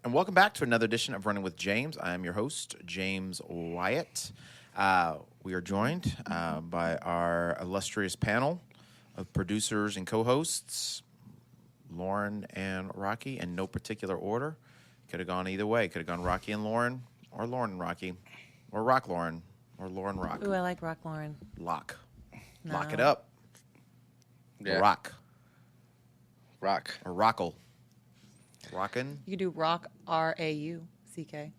And welcome back to another edition of Running with James. I am your host, James Wyatt. We are joined by our illustrious panel of producers and co-hosts, Lauren and Rocky, in no particular order. Could have gone either way. Could have gone Rocky and Lauren, or Lauren and Rocky, or Rock Lauren, or Lauren Rock. Ooh, I like Rock Lauren. Lock. No. Lock it up. Yeah. Rock. Rock. Or Rockle. Rockin'. You could do Rock, R-A-U-C-K.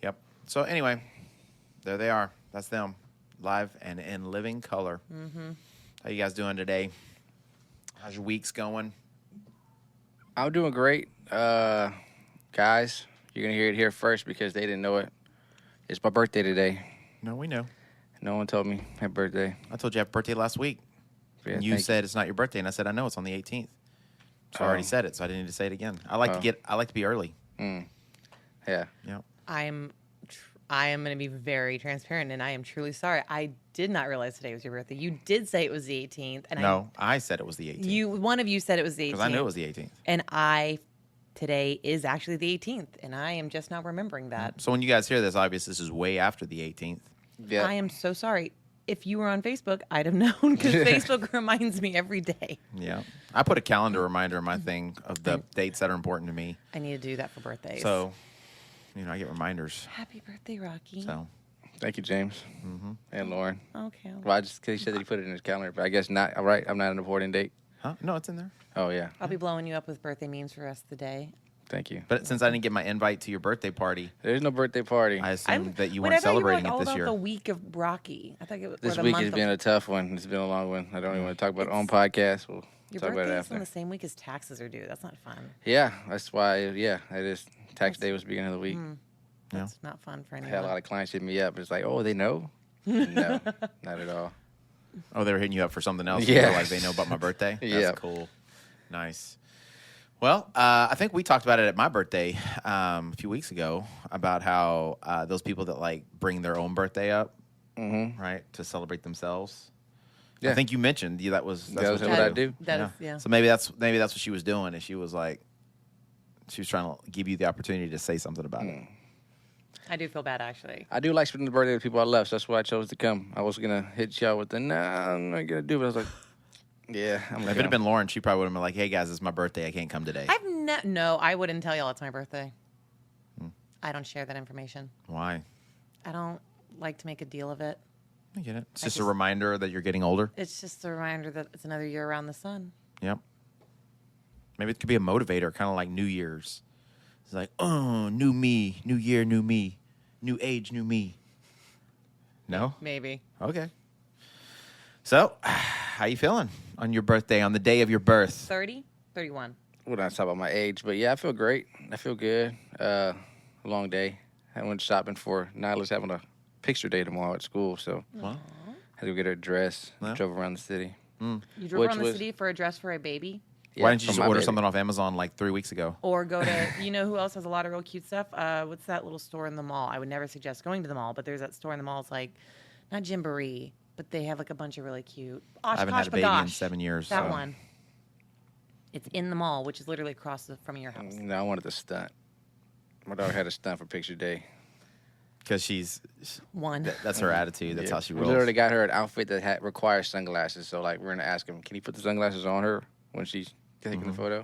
Yep. So anyway, there they are. That's them. Live and in living color. Mm-hmm. How you guys doing today? How's your weeks going? I'm doing great. Guys, you're going to hear it here first because they didn't know it. It's my birthday today. No, we know. No one told me happy birthday. I told you happy birthday last week. Yeah, And you said it's not your birthday, and I said I know it's on the 18th. So I already said it, so I didn't need to say it again. I like to be early. Yeah. Yep. I am going to be very transparent, and I am truly sorry. I did not realize today was your birthday. You did say it was the 18th. And No, I said it was the 18th. One of you said it was the 18th. Because I knew it was the 18th. And today is actually the 18th, and I am just now remembering that. So when you guys hear this, obviously this is way after the 18th. Yeah. I am so sorry. If you were on Facebook, I'd have known because Facebook reminds me every day. Yeah. I put a calendar reminder in my thing of the dates that are important to me. I need to do that for birthdays. So, I get reminders. Happy birthday, Rocky. So, Thank you, James. Mm-hmm. And Lauren. Okay. Well, because he said that he put it in his calendar, but I guess not. All right, I'm not an important date. huh? No, it's in there. Oh, yeah. I'll be blowing you up with birthday memes for the rest of the day. Thank you. But since I didn't get my invite to your birthday party, There's no birthday party. I assumed that you Wait, weren't I thought celebrating you were it all this about year. the week of Rocky. I thought it was This or the week month has been a tough one. It's been a long one. I don't even want to talk about it on podcast. We'll Your talk about it birthday is after. on the same week as taxes are due. That's not fun. Yeah, that's why. Yeah, it is. Tax day was the beginning of the week. That's not fun for I anyone. had a lot of clients hit me up. It's like, oh, they know? No, not at all. Oh, they were hitting you up for something else? Yeah. Like they know about my birthday? That's Yeah. cool. Nice. Well, I think we talked about it at my birthday a few weeks ago about how those people that like bring their own birthday up, right, to celebrate themselves. Yeah. I think you mentioned that's That was you what I do. That is, yeah. So maybe that's what she was doing, and she was like, she was trying to give you the opportunity to say something about it. I do feel bad, actually. I do like spending the birthday with people I love, so that's why I chose to come. I was going to hit y'all with the, nah, I'm not going to do it. But I was like, yeah, I'm going If it had been Lauren, she probably would have been like, "Hey guys, it's my birthday. I can't come today." No, I wouldn't tell y'all it's my birthday. I don't share that information. Why? I don't like to make a deal of it. I get it. It's I just a just- reminder that you're getting older. It's just a reminder that it's another year around the sun. Yep. Maybe it could be a motivator, kind of like New Year's. It's like, oh, new me, new year, new me, new age, new me. No? Maybe. Okay. So, how you feeling on your birthday, on the day of your birth? 30? 31. We're not talking about my age, but yeah, I feel great. I feel good. Long day. I went shopping for Nyla's having a picture day tomorrow at school, so Well, I had to go get her a dress. Yeah. Drove around the city. You drove Which around the was- city for a dress for a baby? why didn't you for just my order baby. something off Amazon like 3 weeks ago? Or go to, you know who else has a lot of real cute stuff? What's that little store in the mall? I would never suggest going to the mall, but there's that store in the mall. It's like, not Gymboree, but they have like a bunch of really cute. I haven't had a baby in 7 years. That so. one. It's in the mall, which is literally across from your house. No, I wanted to stunt. My daughter had a stunt for picture day. Because she's, One. that's her attitude. That's Yeah. how she We rolls. literally got her an outfit that requires sunglasses. So, like, we're going to ask him, can he put the sunglasses on her when she's taking the photo?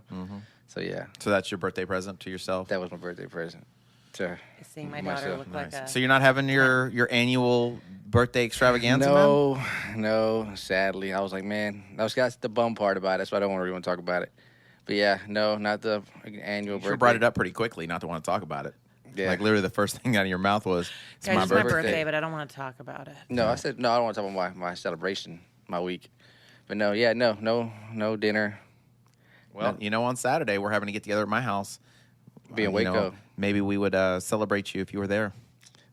So, yeah, So that's your birthday present to yourself? that was my birthday present to her. Seeing my daughter myself. look like a... So you're not having your annual birthday extravaganza, man? No, sadly. I was like, man, that's the bum part about it. That's why I don't really want to talk about it. But, yeah, no, not the annual You birthday. sure brought it up pretty quickly not to want to talk about it. Yeah. Like literally the first thing out of your mouth was, it's Guys, my it's my birthday. birthday, but I don't want to talk about it. No, I said, no, I don't want to talk about my celebration, my week. But, no, yeah, no dinner. Well, on Saturday we're having to get together at my house. Be in Waco. Maybe we would celebrate you if you were there.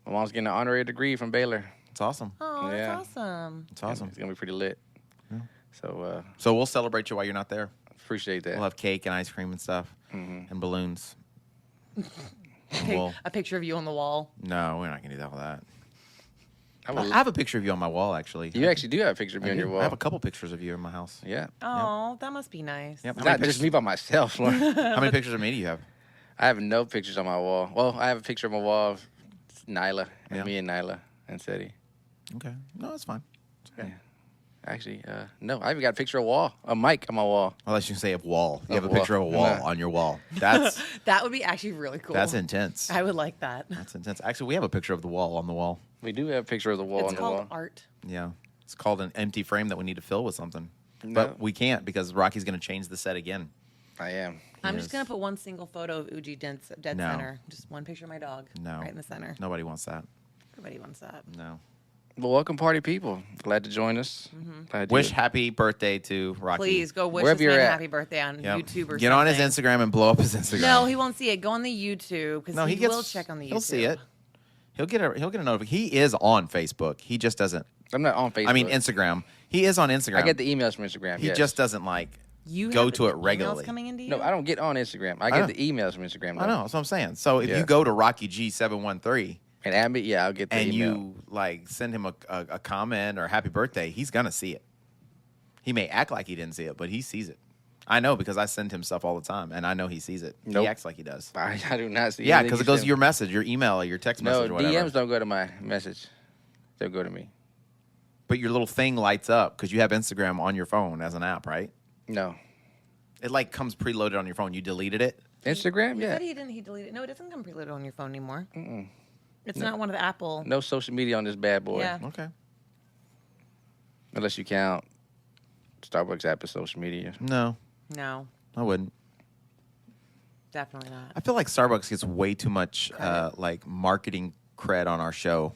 My mom's getting an honorary degree from Baylor. It's awesome. Oh, Yeah. that's awesome. It's awesome. It's going to be pretty lit. Yeah. So, So we'll celebrate you while you're not there. appreciate that. We'll have cake and ice cream and stuff and balloons. And A picture of you on the wall. no, we're not gonna do all that. I have a picture of you on my wall, actually. You actually do have a picture of me I on do. your wall. I have a couple pictures of you in my house. Yeah. Oh, that must be nice. Yep. Not just me by myself, Lauren. How many pictures of me do you have? I have no pictures on my wall. Well, I have a picture on my wall of Nyla, and Yeah. me and Nyla and Seti. Okay. No, that's fine. It's okay. Yeah. Actually, no, I even got a picture of a mic on my wall. Unless you say a wall. You have a wall. picture of a wall No. on your wall. That's That would be actually really cool. that's intense. I would like that. That's intense. Actually, we have a picture of the wall on the wall. We do have a picture of the wall It's on the called wall. art. Yeah. It's called an empty frame that we need to fill with something. No. But we can't because Rocky's going to change the set again. I am. I'm Yes. just gonna put one single photo of Uji dead No. center. Just one picture of my dog. No. Right in the center. Nobody wants that. Everybody wants that. No. Well, welcome, party people. Glad to join us. Glad Wish you- happy birthday to Rocky. Please go wish Wherever this man you're at. happy birthday on Yep. YouTube or Get on his something. Instagram and blow up his Instagram. No, he won't see it. Go on the YouTube because No, he, he gets, will check on the YouTube. He'll see it. He'll get a notification. He is on Facebook. He just doesn't. I'm not on Facebook. I mean, Instagram. He is on Instagram. I get the emails from Instagram. He yes. just doesn't like You go have to it emails regularly. coming into you? No, I don't get on Instagram. I know. get the emails from Instagram. I though. know. That's what I'm saying. So if Yeah. you go to Rocky G713 And add me, yeah, I'll get the and email. you like send him a comment or happy birthday, he's gonna see it. He may act like he didn't see it, but he sees it. I know because I send him stuff all the time, and I know he sees it. Nope. He acts like he does. I do not see. Yeah, anything because you it goes send to your message, your email, or your text No, message, or whatever. DMs don't go to my message. They'll go to me. But your little thing lights up because you have Instagram on your phone as an app, right? No. It like comes preloaded on your phone. You deleted it. Instagram, He yeah. said he didn't. He deleted it. No, it doesn't come preloaded on your phone anymore. Mm-mm. It's not one of the Apple. No social media on this bad boy. Yeah. Okay. Unless you count Starbucks app as social media. No, No, I wouldn't. definitely not. I feel like Starbucks gets way too much Credit. like marketing cred on our show.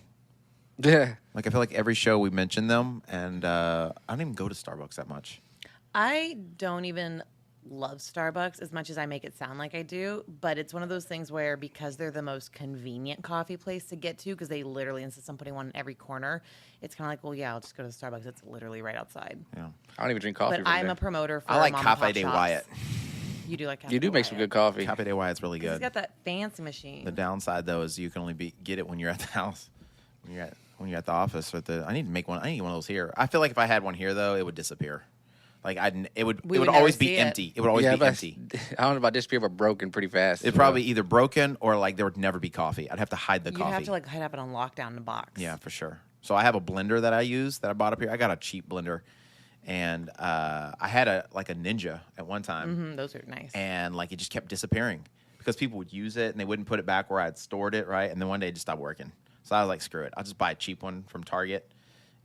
Yeah. Like I feel like every show we mention them, and I don't even go to Starbucks that much. I don't even love Starbucks as much as I make it sound like I do, but it's one of those things where because they're the most convenient coffee place to get to, because they literally insist on putting one in every corner, it's kind of like, well, yeah, I'll just go to Starbucks. It's literally right outside. Yeah, I don't even drink coffee But from I'm there. a promoter for I like mom and Cafe pop de shops. Wyatt. You do like Cafe You do de make some Wyatt. good coffee. Cafe de Wyatt's really He's good. got that fancy machine. The downside though is you can only get it when you're at the house. When you're at the office or at the. I need to make one. I need one of those here. I feel like if I had one here though, it would disappear. Like it would We would always never be see it. empty. It would always yeah, be but empty. I don't know about disappear, but broken pretty fast. It'd probably either broken or like there would never be coffee. I'd have to hide the You'd coffee. have to like have it on lockdown in a box. Yeah, for sure. So I have a blender that I use that I bought up here. I got a cheap blender, and I had a Ninja at one time, Those are nice. and like it just kept disappearing because people would use it and they wouldn't put it back where I'd stored it, right? And then one day it just stopped working. So I was like, screw it. I'll just buy a cheap one from Target,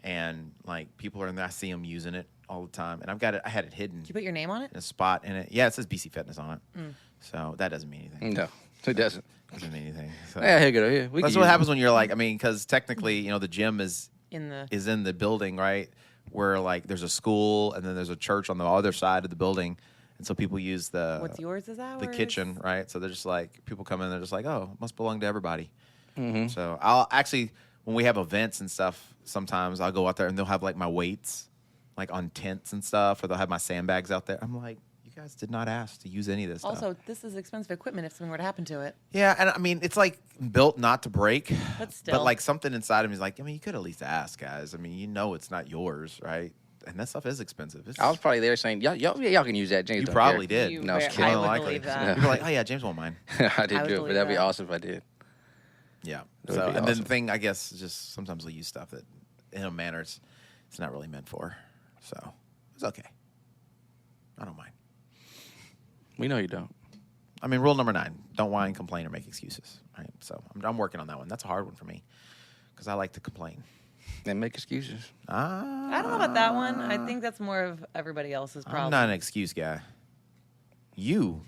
and like people are in there. I see them using it all the time, and I've got it. I had it hidden Did you put your name on it? in a spot in it. Yeah, it says BC Fitness on it. So that doesn't mean anything. No, it doesn't. Doesn't mean anything. So. Yeah, here you go. Here. We That's can what use happens when you're like, I mean, because technically, the gym is In the in the building, right? Where like there's a school and then there's a church on the other side of the building, and so people use what's yours is ours? the kitchen, right? So they're just like people come in, they're just like, oh, it must belong to everybody. Mm-hmm. So I'll actually, when we have events and stuff, sometimes I'll go out there and they'll have like my weights, like on tents and stuff, or they'll have my sandbags out there. I'm like, you guys did not ask to use any of this stuff. Also, this is expensive equipment if something were to happen to it. Yeah, and I mean, it's like built not to break, But still. like something inside of me is like, I mean, you could at least ask, guys. I mean, it's not yours, right? And that stuff is expensive. It's, I was probably there saying, y'all can use that. James you don't probably care. did. You No, I was very- kidding. I More would likely. believe that. Yeah. People are like, oh yeah, James won't mind. I did I would do it, but believe that'd be that. awesome if I did. Yeah. That would So, be and then awesome. the thing, I guess, is just sometimes we use stuff that, in a manner, it's not really meant for. So it's okay. I don't mind. We know you don't. I mean, rule number 9: don't whine, complain, or make excuses. Right. So I'm working on that one. That's a hard one for me because I like to complain. Then make excuses. I don't know about that one. I think that's more of everybody else's problem. I'm not an excuse guy. You,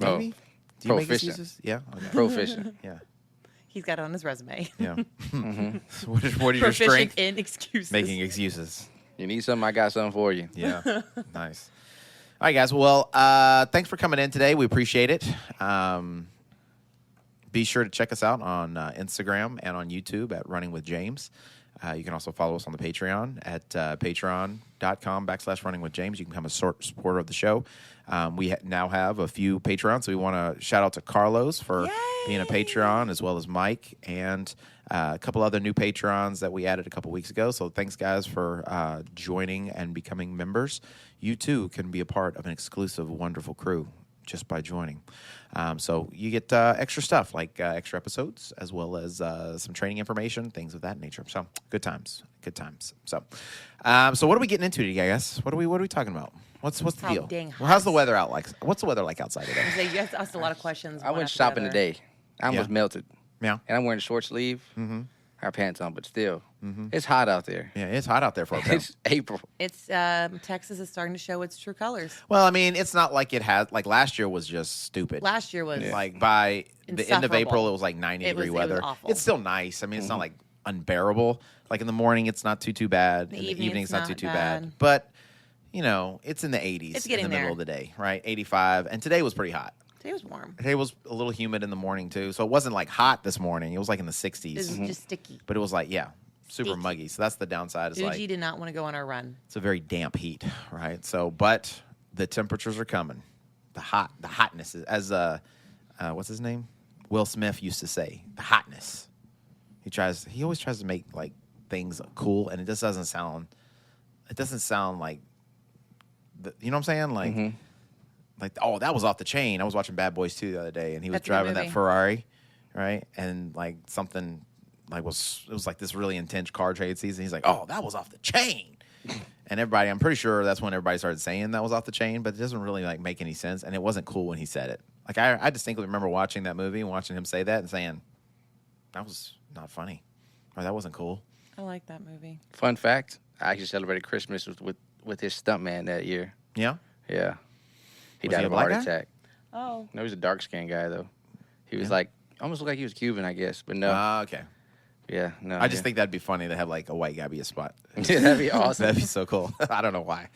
Oh, maybe? Do you make proficient. excuses? Yeah. Okay. Proficient. Yeah. He's got it on his resume. Yeah. Mm-hmm. What is your Proficient strength? in excuses. Making excuses. You need something, I got something for you. Yeah. Nice. All right, guys. Well, thanks for coming in today. We appreciate it. Be sure to check us out on Instagram and on YouTube at Running with James. You can also follow us on the Patreon at patreon.com/Running with James. You can become a supporter of the show. We now have a few Patreons, so we want to shout out to Carlos for being a Patreon, as well as Mike and a couple other new Patrons that we added a couple weeks ago. So thanks, guys, for joining and becoming members. You, too, can be a part of an exclusive, wonderful crew just by joining. So you get extra stuff, like extra episodes, as well as some training information, things of that nature. So good times. So what are we getting into today, guys? What are we talking about? What's the deal? Well, how's the weather out like? What's the weather like outside today? You guys asked a lot of questions. I went shopping today. I almost melted. Yeah. And I'm wearing a short sleeve. Mm-hmm. Our pants on, but still, it's hot out there. Yeah, it's hot out there for a pound. It's April. It's Texas is starting to show its true colors. Well, I mean, it's not like it had, like last year was just stupid. Last year was like by the end of April, it was like 90-degree weather. It was awful. It's still nice. I mean, it's not like unbearable. Like in the morning, it's not too bad. In the evening, it's not too bad. But, you know, it's in the 80s it's getting in the middle of the day, right? 85. And today was pretty hot. Today was warm. Today was a little humid in the morning, too. So it wasn't like hot this morning. It was like in the 60s. It was just sticky. But it was like, super muggy. So that's the downside. Is Uji did not want to go on our run. It's a very damp heat, right? So, but the temperatures are coming. The hotness is, as what's his name? Will Smith used to say, the hotness. He always tries to make like things cool, and it just doesn't sound like, you know what I'm saying? Like, oh, that was off the chain. I was watching Bad Boys 2 the other day, and he was driving that Ferrari, right? And like something like it was like this really intense car trade season. He's like, oh, that was off the chain. And everybody, I'm pretty sure that's when everybody started saying that was off the chain, but it doesn't really like make any sense. And it wasn't cool when he said it. Like I distinctly remember watching that movie and watching him say that and saying, that was not funny. Or that wasn't cool. I like that movie. Fun fact, I actually celebrated Christmas with his stuntman that year. Yeah? Yeah. He Was died he of a a heart black guy? attack. Oh. No, he's a dark-skinned guy, though. He was like, almost looked like he was Cuban, I guess, but no. Okay. Yeah, no. I just think that'd be funny to have like a white guy be a spot. Yeah, that'd be awesome. That'd be so cool. I don't know why.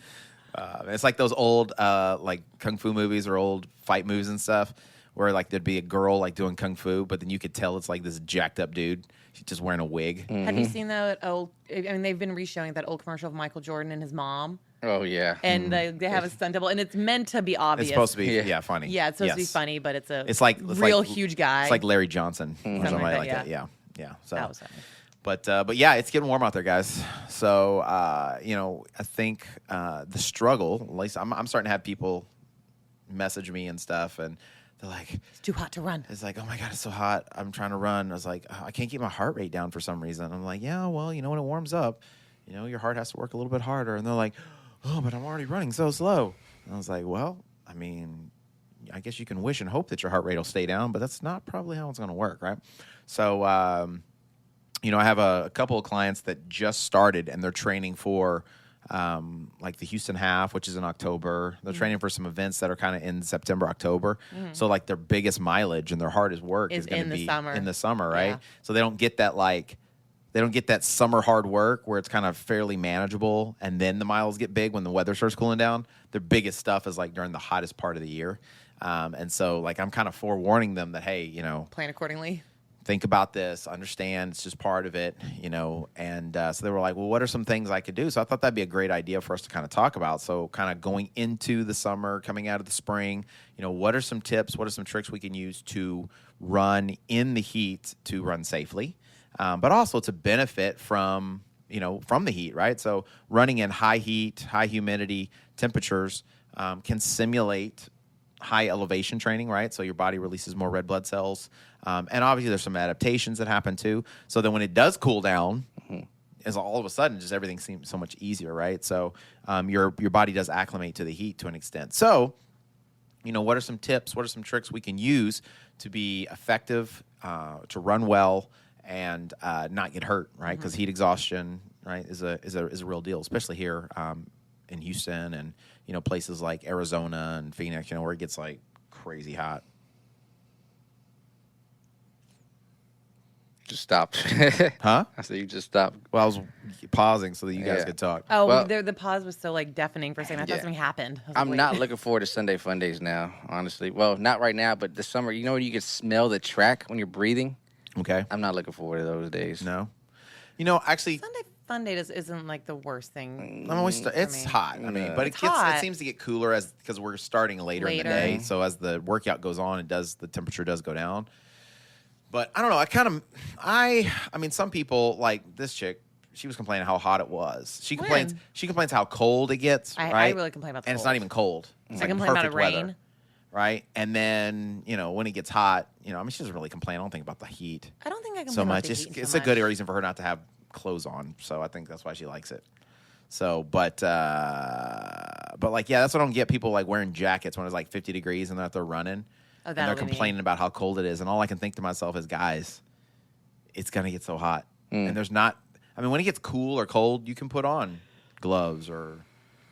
It's like those old like kung fu movies or old fight movies and stuff where like there'd be a girl like doing kung fu, but then you could tell it's like this jacked up dude. She's just wearing a wig. Have you seen that old? I mean, they've been reshowing that old commercial of Michael Jordan and his mom. Oh, yeah. And they have a stunt double, and it's meant to be obvious. It's supposed to be funny. Yeah, it's supposed to be funny, but it's real huge guy. It's like Larry Johnson or Something somebody like like that, that. Yeah. So that was funny. But yeah, it's getting warm out there, guys. So you know, I think the struggle. At least I'm starting to have people message me and stuff, and they're like, "It's too hot to run." It's like, "Oh my god, it's so hot. I'm trying to run." I was like, "I can't keep my heart rate down for some reason." I'm like, "Yeah, well, you know, when it warms up, you know, your heart has to work a little bit harder." And they're like, "Oh, but I'm already running so slow." And I was like, "Well, I mean, I guess you can wish and hope that your heart rate will stay down, but that's not probably how it's going to work, right?" So, you know, I have a couple of clients that just started and they're training for like the Houston Half, which is in October. They're training for some events that are kind of in September, October. So like their biggest mileage and their hardest work is going to be in the summer, right? Yeah. So they don't get that summer hard work where it's kind of fairly manageable and then the miles get big when the weather starts cooling down. Their biggest stuff is like during the hottest part of the year. And so like I'm kind of forewarning them that, hey, you know, plan accordingly. Think about this, understand it's just part of it, you know. And so they were like, well, what are some things I could do? So I thought that'd be a great idea for us to kind of talk about. So kind of going into the summer, coming out of the spring, you know, what are some tips, what are some tricks we can use to run in the heat, to run safely, but also to benefit from, you know, from the heat, right? So running in high heat, high humidity temperatures can simulate high elevation training, right? So your body releases more red blood cells. And obviously there's some adaptations that happen too. So then when it does cool down, is all of a sudden just everything seems so much easier, right? So your body does acclimate to the heat to an extent. So, you know, what are some tips? What are some tricks we can use to be effective, to run well and not get hurt, right? Because heat exhaustion, right, is a real deal, especially here in Houston and, you know, places like Arizona and Phoenix, you know, where it gets like crazy hot. Just stopped. Huh? I said you just stopped. Well, I was pausing so that you guys could talk. Oh, well, the pause was so like deafening for a second. I thought something happened. I'm not looking forward to Sunday fun days now, honestly. Well, not right now, but this summer, you know when you can smell the track when you're breathing? Okay. I'm not looking forward to those days. No? Actually, Sunday Fun Day isn't like the worst thing. I'm always it's me. hot. I mean, Yeah. but It's hot. it seems to get cooler because we're starting later in the Later. day. So as the workout goes on, the temperature does go down. But I don't know. I mean, some people like this chick. She was complaining how hot it was. She complains. When? She complains how cold it gets. I Right? really complain about the and it's cold. not even cold. It's I like complain about perfect it rain. weather, right? And then when it gets hot, I mean, she doesn't really complain. I don't think about the heat I don't think I complain so about much. the heat It's so a good much. reason for her not to have clothes on. So I think that's why she likes it. So, but like, yeah, that's what I don't get. People like wearing jackets when it's like 50 degrees and they're out there running, Oh, and they're that'll be me. complaining about how cold it is. And all I can think to myself is, guys, it's gonna get so hot, and there's not. I mean, when it gets cool or cold, you can put on gloves or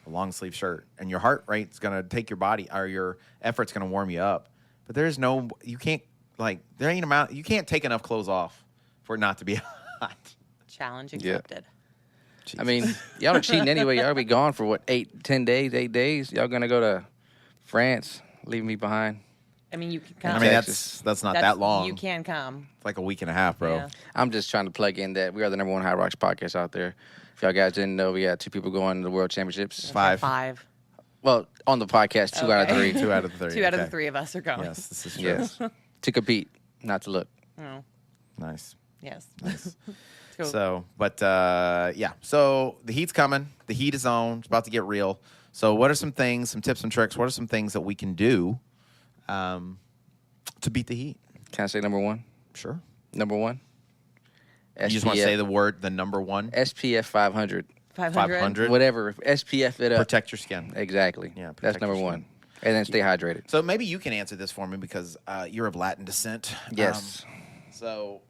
a long sleeve shirt, and your heart rate's gonna take your body or your effort's gonna warm you up. But there's no, you can't there ain't amount. You can't take enough clothes off for it not to be hot. Challenge Yeah. accepted. I mean, y'all are cheating anyway. Y'all be gone for what, 8 days? Y'all gonna go to France, leave me behind? I mean, you can come. I mean, Texas. that's not that long. You can come. It's like a week and a half, bro. Yeah. I'm just trying to plug in that we are the #1 High Rocks podcast out there. If y'all guys didn't know, we got 2 people going to the World Championships. Five. Well, on the podcast, 2 out of Okay. 3. 2 out of the 3. Two out of the okay. 3 of us are going. Yes, this is true. Yes. To compete, not to look. Oh, Nice. yes. Nice. Cool. So, but yeah. So the heat's coming. The heat is on. It's about to get real. So, what are some things, some tips and tricks? What are some things that we can do to beat the heat? Can I say #1? Sure. #1? You just want to say the number one? SPF 500. 500. Whatever. SPF it up. Protect your skin. Exactly. Yeah, That's protect your #1. skin. And then stay hydrated. So maybe you can answer this for me because you're of Latin descent. Yes. So,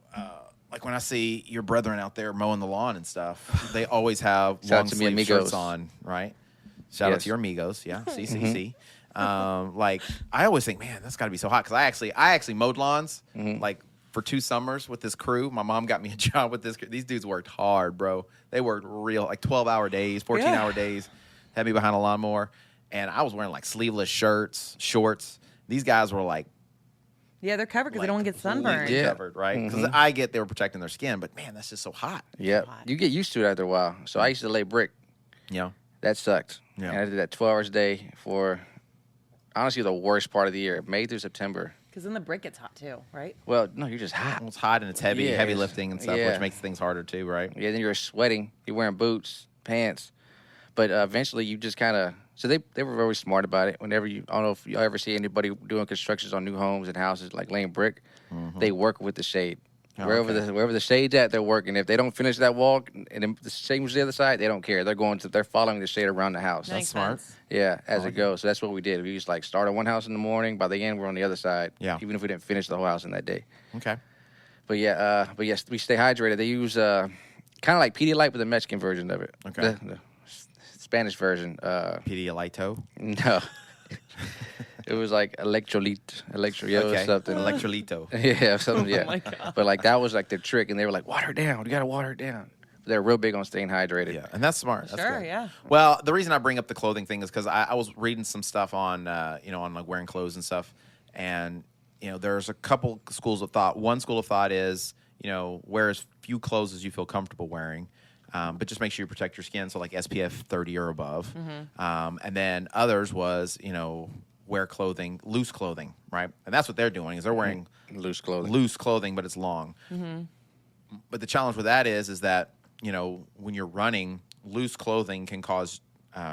like when I see your brethren out there mowing the lawn and stuff, they always have Shout out long to me sleeve amigos. shirts on, right? Shout out Yes. to your amigos, yeah. CCC. Like I always think, man, that's got to be so hot because I actually mowed lawns like for 2 summers with this crew. My mom got me a job with this. These dudes worked hard, bro. They worked real, like 12-hour days, 14-hour days. Had me behind a lawnmower, and I was wearing like sleeveless shirts, shorts. These guys were like. Yeah, they're covered because they don't want to get completely sunburned. Yeah. covered, right? Because I get they were protecting their skin, but man, that's just so hot. Yep. hot. You get used to it after a while. So I used to lay brick. You know? That sucked. Yeah. And I did that 12 hours a day for, honestly, the worst part of the year, May through September. Because then the brick gets hot too, right? Well, no, you're just hot. Well, it's hot and it's heavy, Yeah, heavy it's- lifting and stuff, yeah. which makes things harder too, right? Yeah, then you're sweating. You're wearing boots, pants. But eventually you just kind of, so they were very smart about it. Whenever I don't know if you ever see anybody doing constructions on new homes and houses, like laying brick, they work with the shade. Oh, Wherever okay. wherever the shade's at, they're working. If they don't finish that wall and then the shade was the other side, they don't care. They're following the shade around the house. Makes smart. sense. Yeah, as it goes. So that's what we did. We just like start on one house in the morning. By the end, we're on the other side. Yeah. Even if we didn't finish the whole house in that day. Okay. But yes, we stay hydrated. They use kind of like Pedialyte, but the Mexican version of it. Okay. The Spanish version. Pedialyte. No. It was like electrolyte or something. Electrolito. Yeah, something. Yeah. Oh my God. But like that was like the trick, and they were like, "Water it down. You gotta water it down." But they're real big on staying hydrated. Yeah, and that's smart. That's Sure, good. yeah. Well, the reason I bring up the clothing thing is because I was reading some stuff on, on like wearing clothes and stuff, and there's a couple schools of thought. One school of thought is, wear as few clothes as you feel comfortable wearing, but just make sure you protect your skin. So like SPF 30 or above, and then others was, wear clothing, loose clothing, right? And that's what they're doing is they're wearing Loose clothing. loose clothing, but it's long. But the challenge with that is that when you're running, loose clothing can cause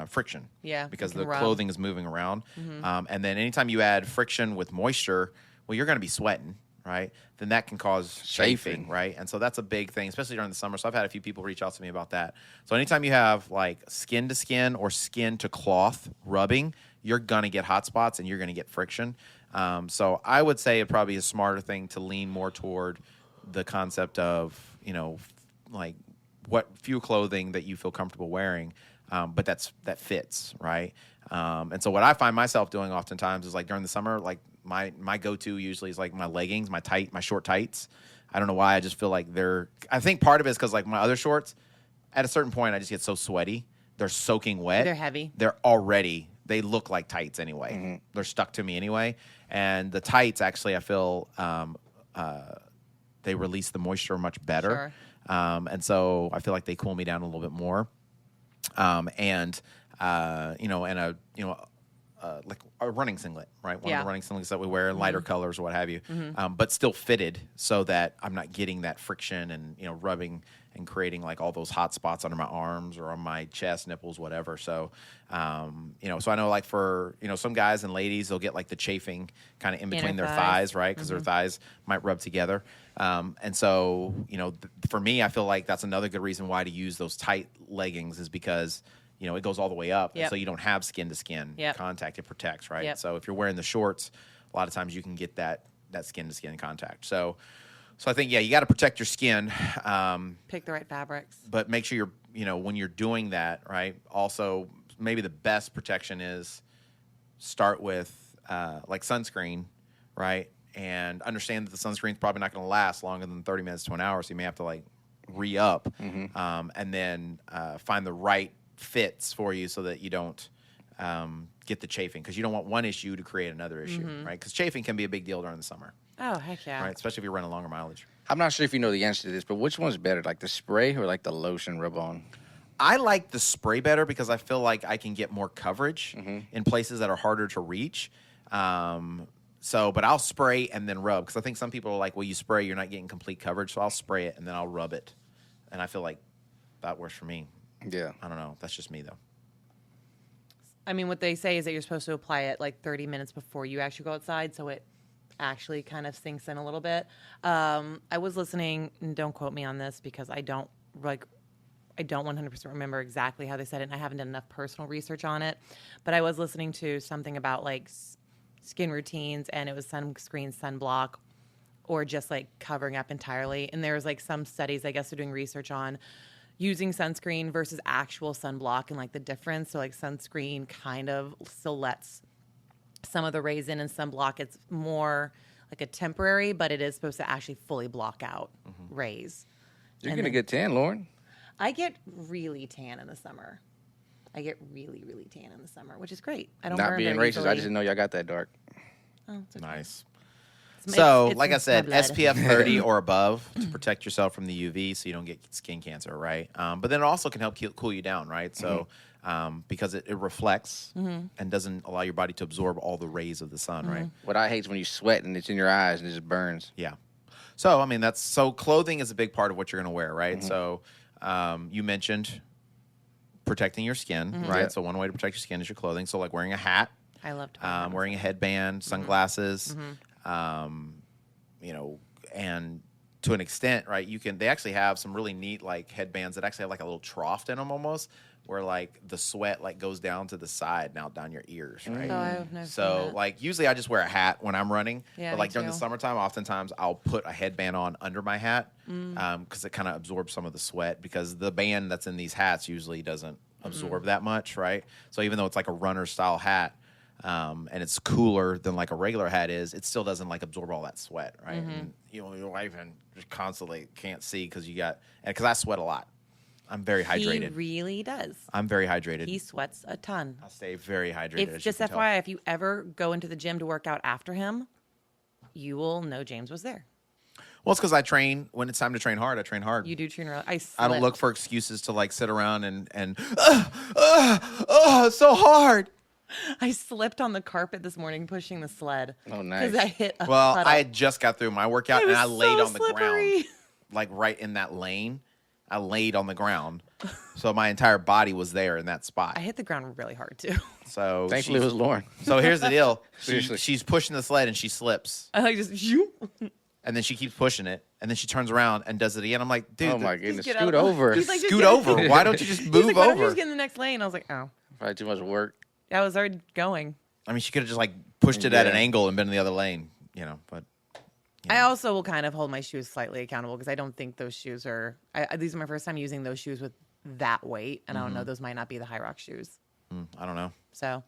friction. Yeah, because it can the rub. clothing is moving around, and then anytime you add friction with moisture, well, you're going to be sweating, right? Then that can cause chafing, right? And so that's a big thing, especially during the summer. So I've had a few people reach out to me about that. So anytime you have like skin to skin or skin to cloth rubbing, you're going to get hot spots and you're going to get friction. So I would say it probably is a smarter thing to lean more toward the concept of, like what few clothing that you feel comfortable wearing, but that fits, right? And so what I find myself doing oftentimes is like during the summer, like my go-to usually is like my leggings, my short tights. I don't know why. I just feel like I think part of it is because like my other shorts, at a certain point, I just get so sweaty. They're soaking wet. They're heavy. They look like tights anyway. They're stuck to me anyway. And the tights, actually, I feel they release the moisture much better. And so I feel like they cool me down a little bit more. And like a running singlet, right? One of the running singlets that we wear in lighter colors or what have you, but still fitted so that I'm not getting that friction and, rubbing and creating like all those hot spots under my arms or on my chest, nipples, whatever. So, so I know like for, some guys and ladies, they'll get like the chafing kind of in between their thighs, right? Because their thighs might rub together. And so, for me, I feel like that's another good reason why to use those tight leggings is because it goes all the way up, and so you don't have skin-to-skin contact. It protects, right? So if you're wearing the shorts, a lot of times you can get that skin-to-skin contact. So I think, you got to protect your skin. Pick the right fabrics. But make sure you're, when you're doing that, right, also maybe the best protection is start with like sunscreen, right, and understand that the sunscreen's probably not going to last longer than 30 minutes to an hour, so you may have to, like, re-up and then find the right fits for you so that you don't get the chafing, because you don't want one issue to create another issue, right? Because chafing can be a big deal during the summer. Oh, heck yeah. Right, especially if you're running longer mileage. I'm not sure if you know the answer to this, but which one's better, like the spray or like the lotion rub-on? I like the spray better because I feel like I can get more coverage in places that are harder to reach. But I'll spray and then rub, because I think some people are like, well, you spray, you're not getting complete coverage, so I'll spray it and then I'll rub it. And I feel like that works for me. Yeah. I don't know. That's just me, though. I mean, what they say is that you're supposed to apply it like 30 minutes before you actually go outside, so it actually kind of sinks in a little bit. I was listening, and don't quote me on this because I don't 100% remember exactly how they said it, and I haven't done enough personal research on it. But I was listening to something about like skin routines, and it was sunscreen, sunblock, or just like covering up entirely. And there was like some studies, I guess they're doing research on using sunscreen versus actual sunblock and like the difference. So like sunscreen kind of still lets some of the rays in, and sunblock, it's more like a temporary, but it is supposed to actually fully block out rays. You're going to get tan, Lauren. I get really tan in the summer. Which is great. I don't Not burn being very racist, easily. I just didn't know y'all got that dark. Oh, it's okay. Nice. It's- So, it's like I my said, blood. SPF 30 or above to protect yourself from the UV so you don't get skin cancer, right? But then it also can help cool you down, right? So, because it reflects and doesn't allow your body to absorb all the rays of the sun, right? What I hate is when you sweat and it's in your eyes and it just burns. Yeah. So, I mean, clothing is a big part of what you're going to wear, right? So, you mentioned protecting your skin, right? Yeah. So, one way to protect your skin is your clothing. So, like wearing a hat, I love to wear them. wearing a headband, sunglasses, and to an extent, right, they actually have some really neat like headbands that actually have like a little trough in them almost, where like the sweat like goes down to the side now down your ears, right? Oh, I've never seen So that. like usually I just wear a hat when I'm running, Yeah, but me like during the too. summertime, oftentimes I'll put a headband on under my hat because it kind of absorbs some of the sweat, because the band that's in these hats usually doesn't absorb that much, right? So even though it's like a runner style hat, and it's cooler than like a regular hat is, it still doesn't like absorb all that sweat, right? And your wife and just constantly can't see because I sweat a lot. I'm very hydrated. He really does. I'm very hydrated. He sweats a ton. I stay very hydrated. If as just you can FYI, if you ever go into the gym to work out after him, you will know James was there. Well, it's because I train when it's time to train hard. I train hard. You do train around. I don't look for excuses to like sit around and it's so hard. I slipped on the carpet this morning pushing the sled. Oh, nice. Because I hit a Well, puddle. I had just got through my workout It and I was laid so on the slippery. ground, like right in that lane. I laid on the ground, so my entire body was there in that spot. I hit the ground really hard too. So Thankfully, it was Lauren. So here's the deal: Seriously. she's pushing the sled and she slips, I like just you. and then she keeps pushing it, and then she turns around and does it again. I'm like, dude, Oh, my goodness. get out Scoot of- over. He's like, just scoot get- over. Why don't you just He's move like, why don't you over? just get in the next lane? I was like, oh, Probably too much work. I was already going. I mean, she could have just like pushed it at an Yeah. angle and been in the other lane, but. I also will kind of hold my shoes slightly accountable because I don't think those shoes are. These are my first time using those shoes with that weight, and I don't know. Those might not be the High Rock shoes. I don't know. So,